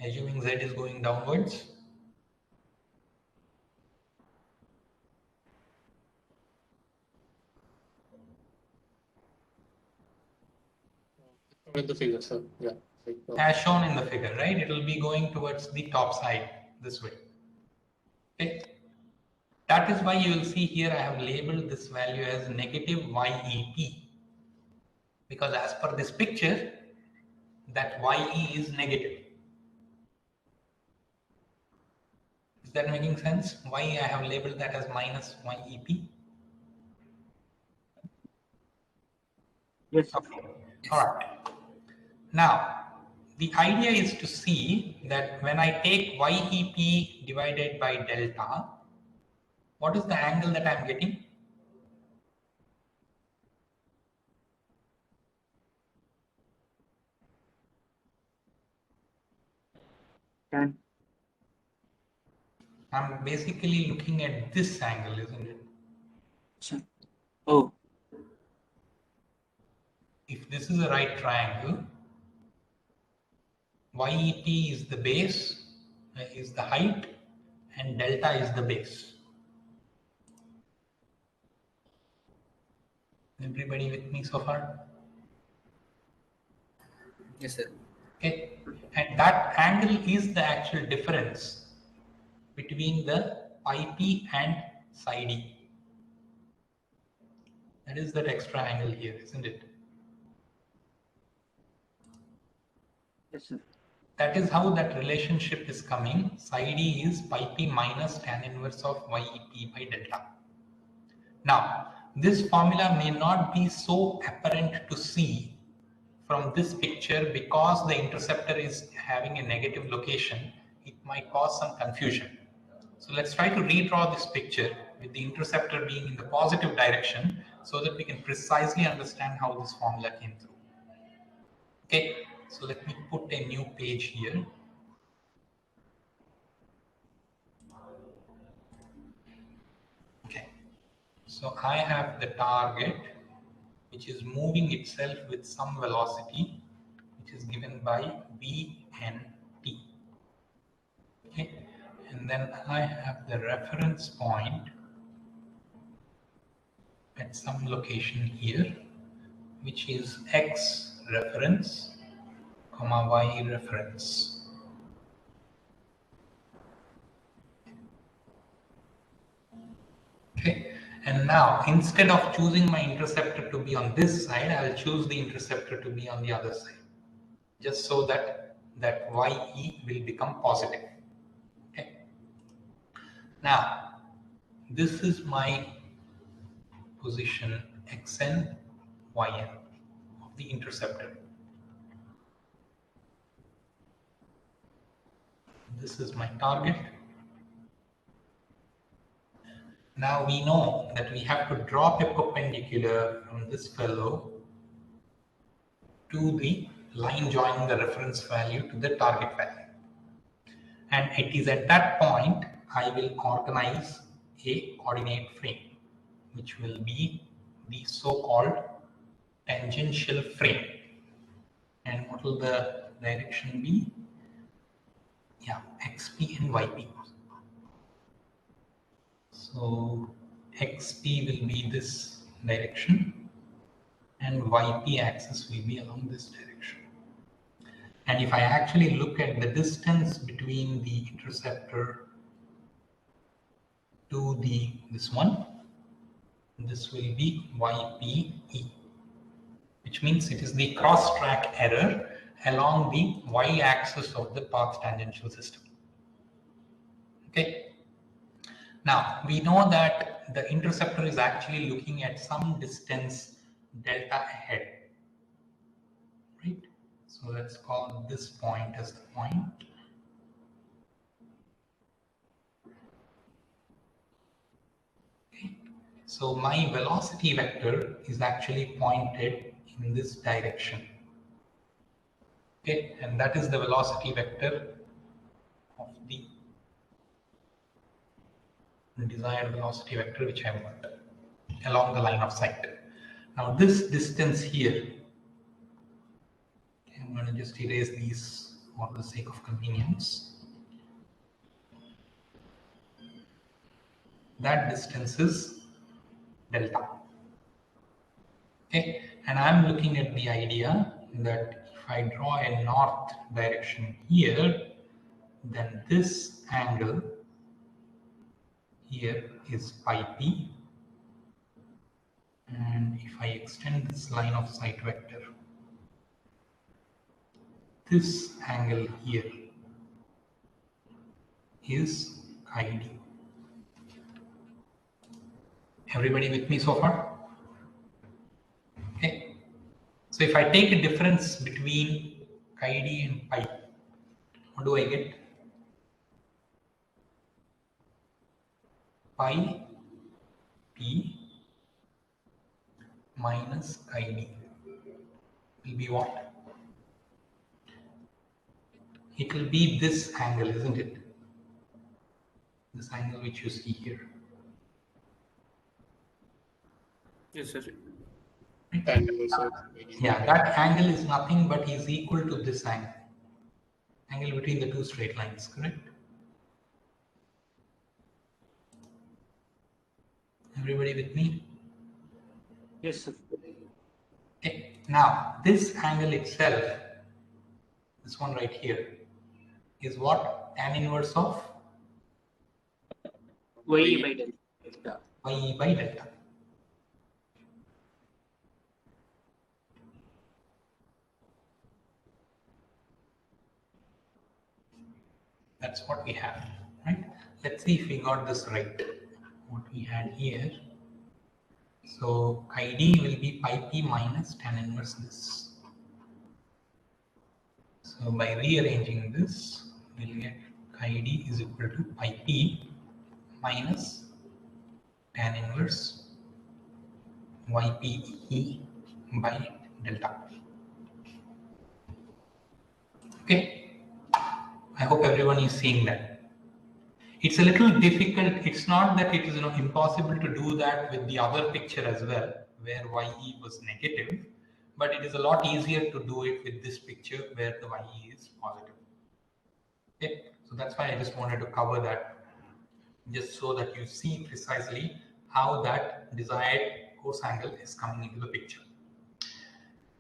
Assuming Z is going downwards. In the figure, sir. Yeah. As shown in the figure, right? It will be going towards the top side this way. Okay. That is why you will see here I have labeled this value as negative YEP. Because as per this picture, that YE is negative. Is that making sense? Why I have labeled that as minus YEP? Yes. Okay. All right. Now, the idea is to see that when I take YEP divided by delta, what is the angle that I'm getting? Tan. I'm basically looking at this angle, isn't it? Sir. Oh, If this is a right triangle, YEP is the base, is the height, and delta is the base. Everybody with me so far? Yes, sir. Okay, and that angle is the actual difference between the pi p and psi d. That is that extra angle here, isn't it? yes, sir. That is how that relationship is coming. Psi d is pi p minus tan inverse of YEP by delta. Now, this formula may not be so apparent to see from this picture because the interceptor is having a negative location. It might cause some confusion. So let's try to redraw this picture with the interceptor being in the positive direction so that we can precisely understand how this formula came through. Okay, so let me put a new page here. Okay, so I have the target which is moving itself with some velocity which is given by VNT. Okay, and then I have the reference point at some location here, which is X reference, comma Y reference. Okay, and now instead of choosing my interceptor to be on this side, I will choose the interceptor to be on the other side, just so that that YE will become positive. Okay. Now, this is my position xn, yn of the interceptor. This is my target. Now we know that we have to drop a perpendicular from this fellow to the line joining the reference value to the target value. And it is at that point I will organize a coordinate frame, which will be the so-called tangential frame. And what will the direction be? Yeah, XP and YP. So XP will be this direction and YP axis will be along this direction. And if I actually look at the distance between the interceptor to this one, this will be YPE, which means it is the cross-track error along the y-axis of the path tangential system. Okay. Now we know that the interceptor is actually looking at some distance delta ahead, right? So let's call this point as the point. Okay. So my velocity vector is actually pointed in this direction. Okay, and that is the velocity vector of the desired velocity vector which I want along the line of sight. Now this distance here, okay, I'm going to just erase these for the sake of convenience. That distance is delta. Okay, and I'm looking at the idea that if I draw a north direction here, then this angle here is pi p, and if I extend this line of sight vector, this angle here is chi d. Everybody with me so far? Okay. So if I take a difference between chi d and pi, what do I get? Pi p minus chi d will be what? It will be this angle, isn't it? This angle which you see here. Yes, sir. Yeah, that angle is nothing but is equal to this angle between the two straight lines, correct? Everybody with me? Yes, sir. Okay. Now this angle itself, this one right here, is what? Tan inverse of Y by delta. y by delta. That's what we have, right? Let's see if we got this right. What we had here. So chi d will be pi p minus tan inverse this. So by rearranging this, we'll get chi d is equal to pi p minus tan inverse ype by delta. Okay, I hope everyone is seeing that. It's a little difficult. It's not that it is impossible to do that with the other picture as well, where ye was negative, but it is a lot easier to do it with this picture where the ye is positive. Okay, so that's why I just wanted to cover that, just so that you see precisely how that desired course angle is coming into the picture.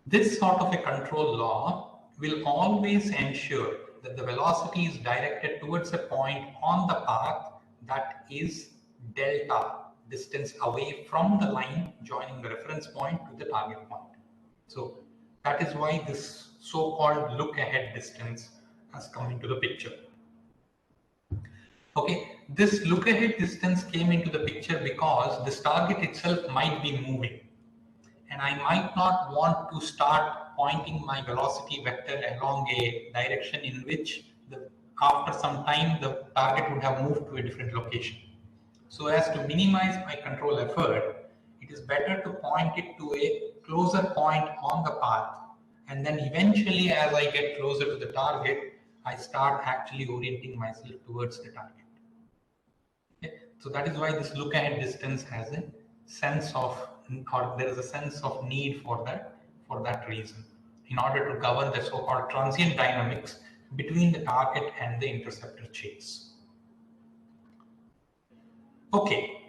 This sort of a control law will always ensure that the velocity is directed towards a point on the path that is delta, distance away from the line joining the reference point to the target point. So that is why this so-called look-ahead distance has come into the picture. Okay, this look-ahead distance came into the picture because this target itself might be moving, and I might not want to start pointing my velocity vector along a direction in which after some time the target would have moved to a different location. So as to minimize my control effort, it is better to point it to a closer point on the path. And then eventually, as I get closer to the target, I start actually orienting myself towards the target. Okay? So that is why this look ahead distance has a sense of, or there is a sense of need for that reason, in order to govern the so-called transient dynamics between the target and the interceptor chase. Okay,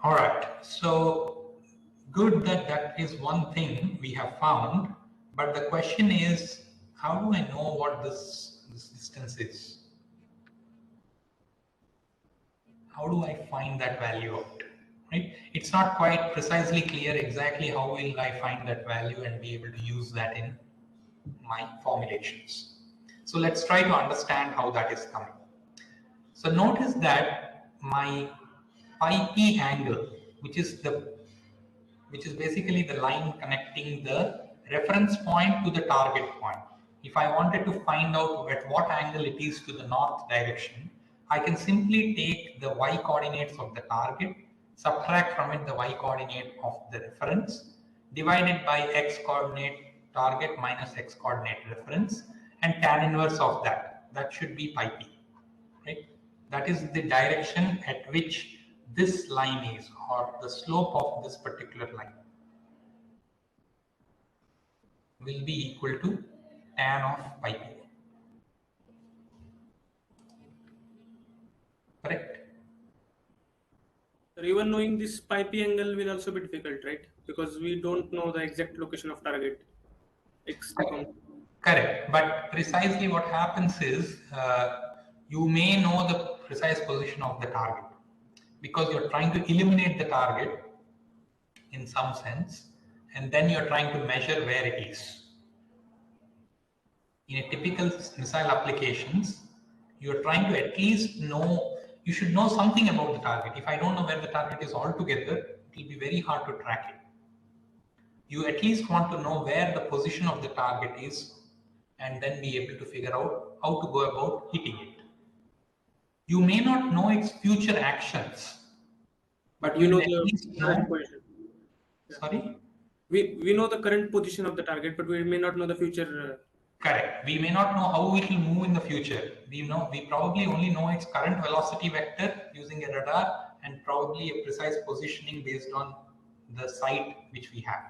all right, so good that is one thing we have found, but the question is, how do I know what this distance is? How do I find that value out? Right? It's not quite precisely clear exactly how will I find that value and be able to use that in my formulations. So let's try to understand how that is coming. So notice that my pi p angle, which is basically the line connecting the reference point to the target point. If I wanted to find out at what angle it is to the north direction, I can simply take the y coordinates of the target, subtract from it the y coordinate of the reference, divided by x coordinate target minus x coordinate reference, and tan inverse of that. That should be pi p, right? That is the direction at which this line is, or the slope of this particular line will be equal to tan of pi p. Correct? So even knowing this pi p angle will also be difficult, right? Because we don't know the exact location of target. Correct. But precisely what happens is you may know the precise position of the target because you're trying to eliminate the target in some sense, and then you're trying to measure where it is. In a typical missile applications, you're trying to at least know, you should know something about the target. If I don't know where the target is altogether, it will be very hard to track it. You at least want to know where the position of the target is and then be able to figure out how to go about hitting it. You may not know its future actions, but you know at the least current know. position. Sorry? We know the current position of the target, but we may not know the future. Correct. We may not know how it will move in the future. We probably only know its current velocity vector using a radar and probably a precise positioning based on the site which we have.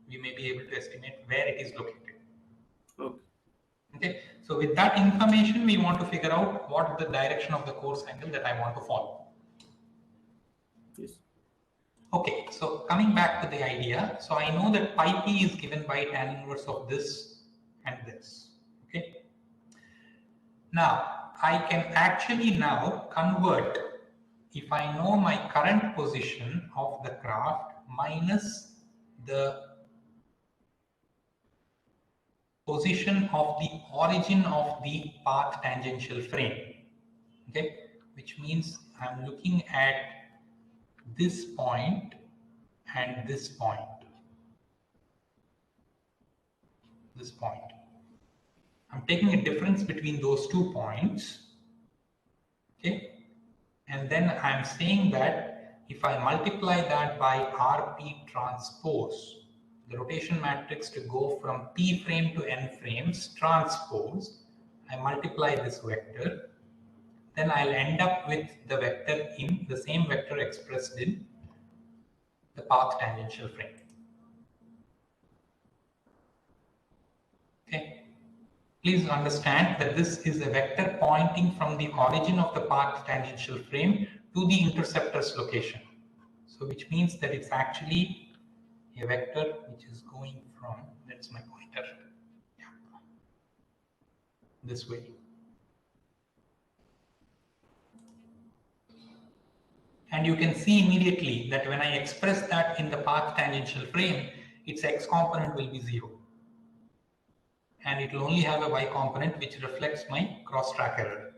We may be able to estimate where it is located. Okay. Okay. So with that information, we want to figure out what the direction of the course angle that I want to follow. Yes. Okay, so coming back to the idea, so I know that pi p is given by tan inverse of this and this. Okay. Now I can actually now convert, if I know my current position of the craft minus the position of the origin of the path tangential frame. Okay, which means I'm looking at this point and this point. This point. I'm taking a difference between those 2 points. Okay, and then I'm saying that if I multiply that by RP transpose, the rotation matrix to go from P frame to N frames transpose, I multiply this vector, then I'll end up with the vector in the same vector expressed in the path tangential frame. Okay. Please understand that this is a vector pointing from the origin of the path tangential frame to the interceptor's location. So which means that it's actually a vector which is going from, that's my pointer, yeah, this way. And you can see immediately that when I express that in the path tangential frame, its x component will be 0. And it will only have a y component which reflects my cross track error.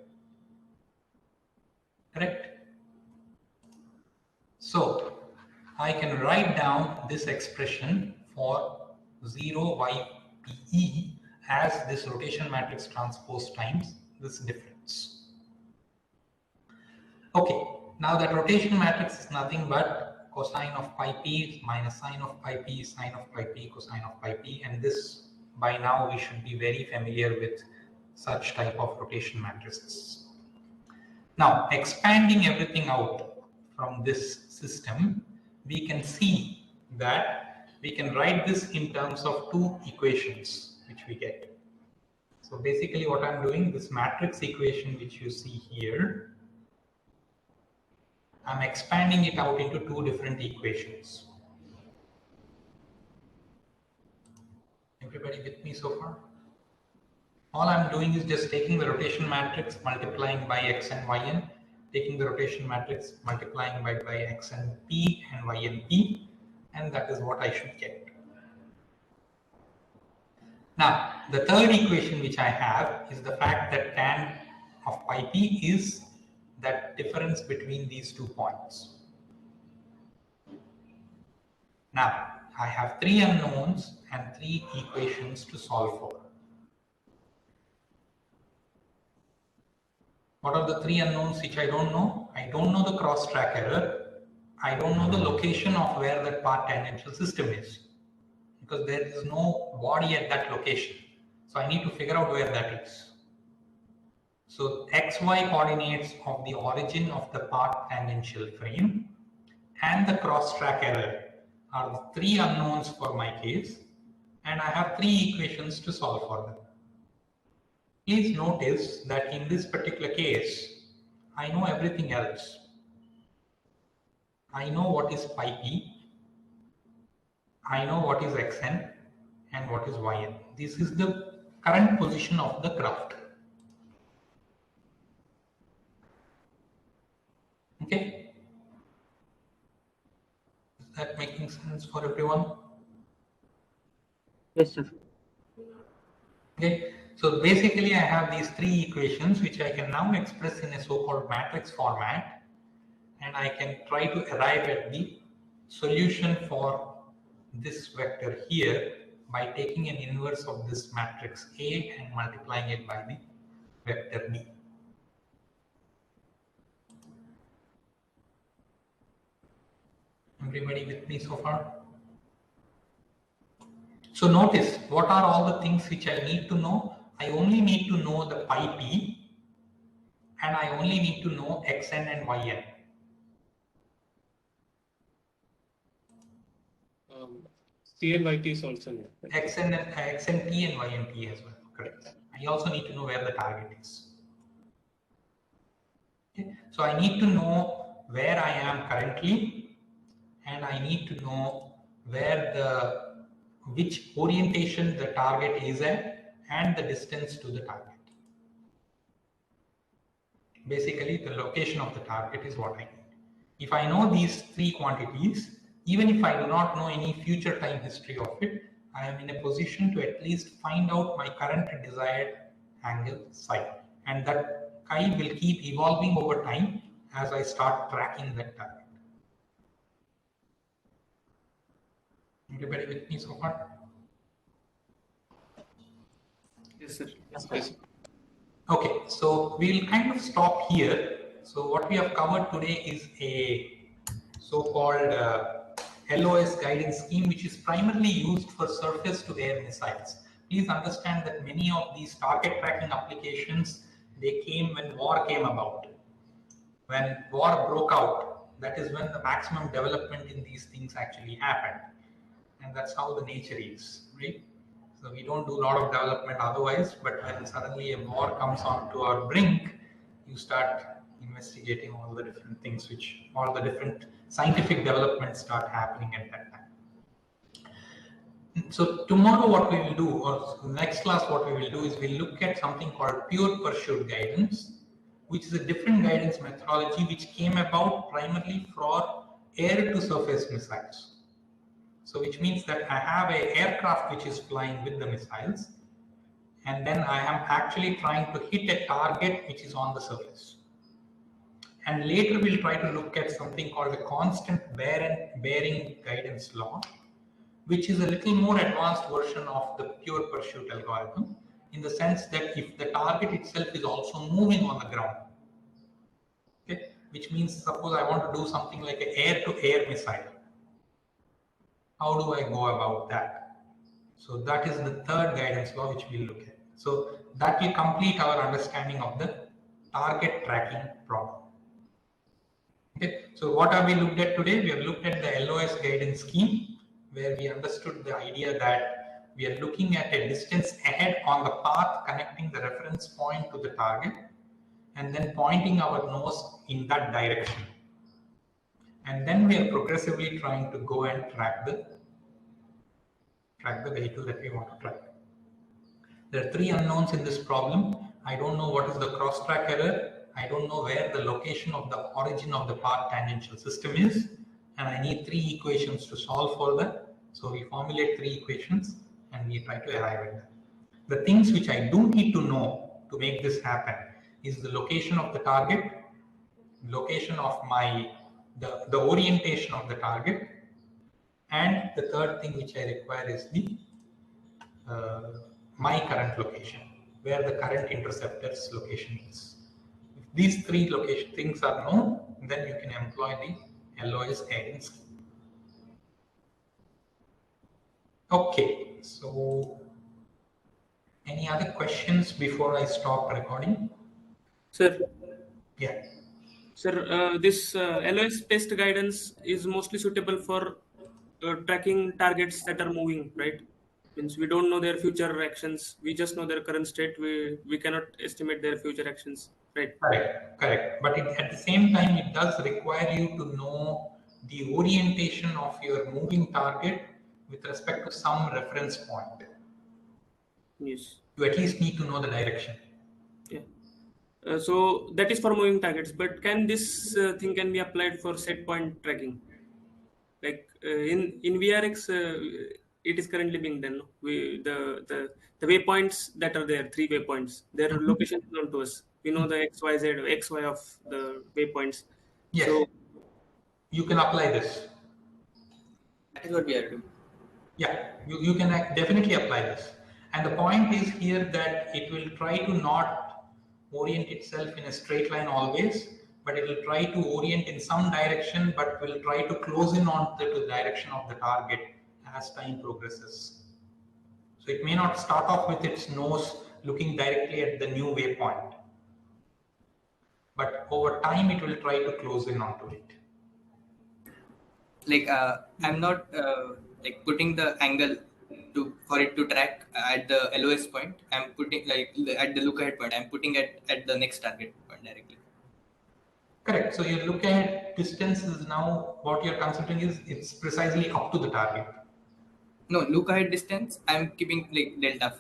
Correct? So I can write down this expression for 0 ype as this rotation matrix transpose times this difference. Okay, Now that rotation matrix is nothing but cosine of pi p minus sine of pi p, sine of pi p, cosine of pi p, and this by now we should be very familiar with such type of rotation matrices. Now expanding everything out from this system, we can see that we can write this in terms of two equations which we get. So basically what I'm doing, this matrix equation which you see here, I'm expanding it out into two different equations. Everybody with me so far? All I'm doing is just taking the rotation matrix, multiplying by x and yn, taking the rotation matrix, multiplying by x and p and y and p, and that is what I should get. Now, the third equation which I have is the fact that tan of pi p is that difference between these 2 points. Now, I have 3 unknowns and 3 equations to solve for. What are the 3 unknowns which I don't know? I don't know the cross-track error. I don't know the location of where that path tangential system is, because there is no body at that location. So I need to figure out where that is. So xy coordinates of the origin of the path tangential frame and the cross-track error are the 3 unknowns for my case, and I have 3 equations to solve for them. Please notice that in this particular case, I know everything else. I know what is pi p, I know what is xn, and what is yn. This is the current position of the craft. Okay? Is that making sense for everyone? Yes, sir. Okay, so basically I have these 3 equations which I can now express in a so-called matrix format, and I can try to arrive at the solution for this vector here by taking an inverse of this matrix A and multiplying it by the vector B. Everybody with me so far? So notice, what are all the things which I need to know? I only need to know the pi p, and I only need to know xn and yn. C and YT is also new. xn t and yn t as well, correct. I also need to know where the target is. Okay. So I need to know where I am currently, and I need to know where which orientation the target is at and the distance to the target. Basically, the location of the target is what I need. If I know these 3 quantities, even if I do not know any future time history of it, I am in a position to at least find out my current desired angle psi, and that chi will keep evolving over time as I start tracking that target. Everybody with me so far? Yes, sir. Yes. Okay, so we'll kind of stop here. So what we have covered today is a so-called LOS guidance scheme, which is primarily used for surface-to-air missiles. Please understand that many of these target tracking applications, they came when war came about. When war broke out, that is when the maximum development in these things actually happened. And that's how the nature is, right? So we don't do a lot of development otherwise, but when suddenly a war comes onto our brink, you start investigating all the different things, all the different scientific developments start happening at that time. So tomorrow what we will do, or next class what we will do, is we'll look at something called pure pursuit guidance, which is a different guidance methodology which came about primarily for air to surface missiles. So which means that I have an aircraft which is flying with the missiles, and then I am actually trying to hit a target which is on the surface. And later we'll try to look at something called the constant bearing guidance law, which is a little more advanced version of the pure pursuit algorithm, in the sense that if the target itself is also moving on the ground, okay, which means suppose I want to do something like an air-to-air missile. How do I go about that? So that is the third guidance law which we'll look at. So that will complete our understanding of the target tracking problem. Okay, so what have we looked at today? We have looked at the LOS guidance scheme, where we understood the idea that we are looking at a distance ahead on the path connecting the reference point to the target, and then pointing our nose in that direction. And then we are progressively trying to go and track the vehicle that we want to track. There are three unknowns in this problem. I don't know what is the cross-track error. I don't know where the location of the origin of the path tangential system is. And I need three equations to solve for that. So we formulate three equations and we try to arrive at that. The things which I do need to know to make this happen is the location of the target, location of the orientation of the target, and the third thing which I require is the my current location, where the current interceptor's location is. If these three location things are known, then you can employ the LOS guidance scheme. Okay, so any other questions before I stop recording? Sir, Yeah. sir, this LOS test guidance is mostly suitable for tracking targets that are moving, right? Means we don't know their future actions. We just know their current state. We cannot estimate their future actions, right? Correct. But at the same time, it does require you to know the orientation of your moving target with respect to some reference point. Yes. You at least need to know the direction. Yeah. So that is for moving targets. But can this thing can be applied for set point tracking? Like in VRX, it is currently being done. No? The waypoints that are there, three waypoints, their location is known to us. We know the XY of the waypoints. Yes, So you can apply this. That is what we are doing. Yeah, you can definitely apply this. And the point is here that it will try to not orient itself in a straight line always, but it will try to orient in some direction, but will try to close in on the direction of the target as time progresses. So it may not start off with its nose looking directly at the new waypoint, but over time it will try to close in onto it. Like I'm not like putting the angle for it to track at the LOS point. I'm putting like at the lookahead point. I'm putting it at the next target point directly. Correct. So your lookahead distance is now what you're considering is it's precisely up to the target. No, lookahead distance. I'm keeping like delta.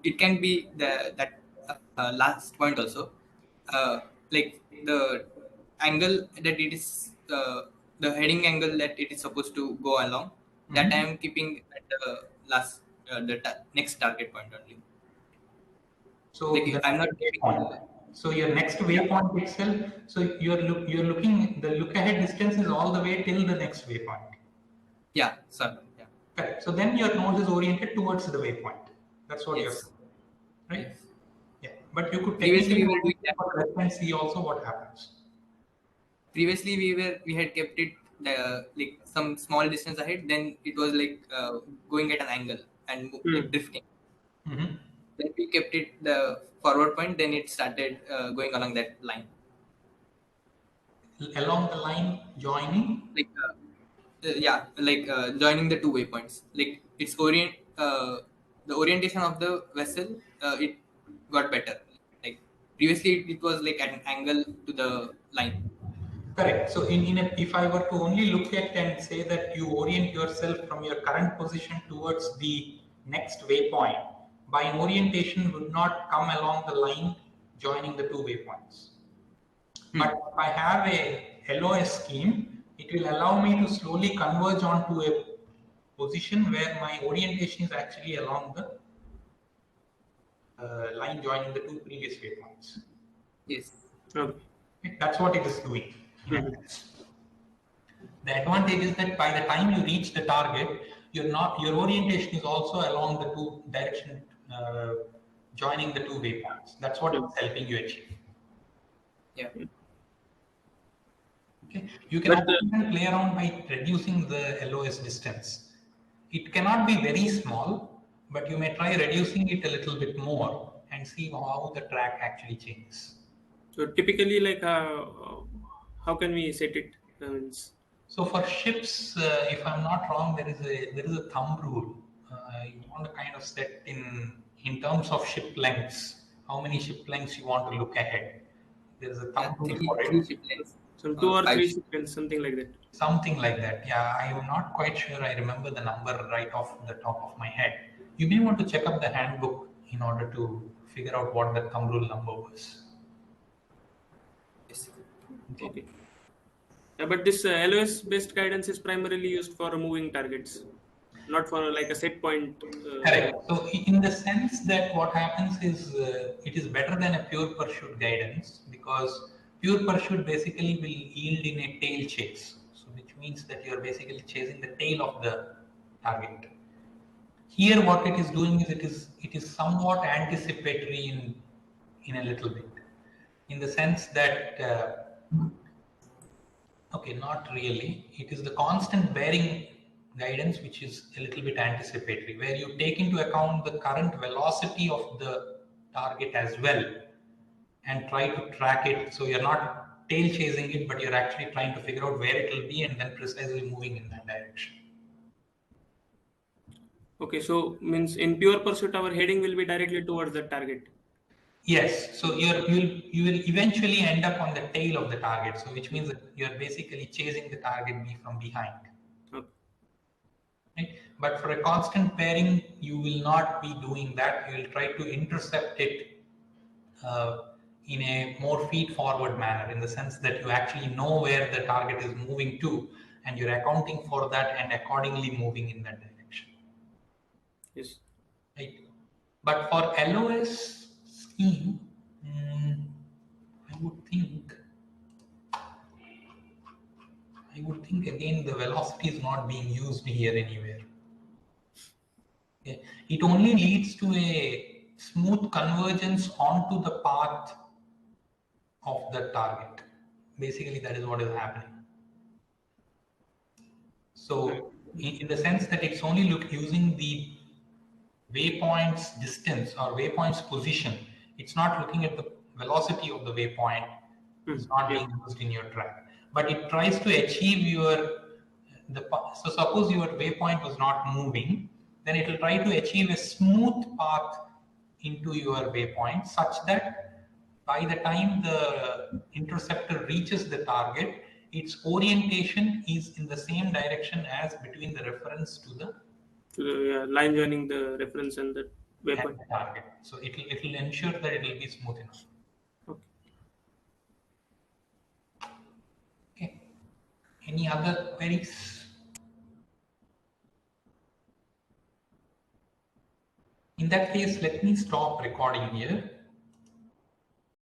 It can be that last point also. Like the angle that it is the heading angle that it is supposed to go along. That I am keeping at the last next target point only. So Like, I'm not keeping waypoint. So your next waypoint itself. So you're looking. The look ahead distance is all the way till the next waypoint. Yeah, sorry. Yeah. Correct. So then your nose is oriented towards the waypoint. That's what you're Yes. saying, right? Yes. Yeah. But you could Previously technically we were doing that. and see also what happens. Previously we had kept it like some small distance ahead. Then it was like going at an angle and like drifting. Mm-hmm. Then we kept it the forward point. Then it started going along that line. Along the line joining. Like like joining the two waypoints. Like it's the orientation of the vessel. It got better. Like previously it was like at an angle to the line. Correct. So if I were to only look at and say that you orient yourself from your current position towards the next waypoint, by orientation would not come along the line joining the two waypoints. But if I have a LOS scheme, it will allow me to slowly converge onto a position where my orientation is actually along the line joining the two previous waypoints. Yes. okay. That's what it is doing. The advantage is that by the time you reach the target, your orientation is also along the two direction joining the two waypoints. That's what it's helping you achieve. Yeah. Okay. You can But also even play around by reducing the LOS distance. It cannot be very small, but you may try reducing it a little bit more and see how the track actually changes. so typically, like, how can we set it? So for ships, if I'm not wrong, there is a thumb rule. You want to kind of set in terms of ship lengths, how many ship lengths you want to look ahead. There is a Yeah, thumb rule for three it. ship lengths some two or or five three ship. sequence, something like that. Something like that. Yeah, I am not quite sure. I remember the number right off the top of my head. You may want to check up the handbook in order to figure out what the thumb rule number was. Yes. Okay. Okay. Yeah, but this LOS based guidance is primarily used for moving targets, not for like a set point. Correct. So in the sense that what happens is it is better than a pure pursuit guidance because pure pursuit basically will yield in a tail chase. So which means that you are basically chasing the tail of the target. Here, what it is doing is it is somewhat anticipatory in a little bit, in the sense that okay, not really. It is the constant bearing guidance which is a little bit anticipatory, where you take into account the current velocity of the target as well and try to track it. So you're not tail chasing it, but you're actually trying to figure out where it will be and then precisely moving in that direction. Okay, so means in pure pursuit, our heading will be directly towards the target. Yes, so you will eventually end up on the tail of the target. So which means that you're basically chasing the target from behind. Okay. Right? But for a constant pairing, you will not be doing that. You will try to intercept it uh, in a more feed-forward manner, in the sense that you actually know where the target is moving to, and you're accounting for that and accordingly moving in that direction. Yes. Right? But for LOS scheme, I would think. I would think again the velocity is not being used here anywhere. Okay. It only leads to a smooth convergence onto the path of the target. Basically, that is what is happening. Right. So, in the sense that it's only using the waypoint's distance or waypoint's position, it's not looking at the velocity of the waypoint. It's not Yeah. being used in your track, but it tries to achieve so suppose your waypoint was not moving, then it will try to achieve a smooth path into your waypoint such that by the time the interceptor reaches the target, its orientation is in the same direction as between the reference to the To the line joining the reference and the waypoint. target. So it will ensure that it will be smooth enough. Okay. Okay. Any other queries? In that case, let me stop recording here.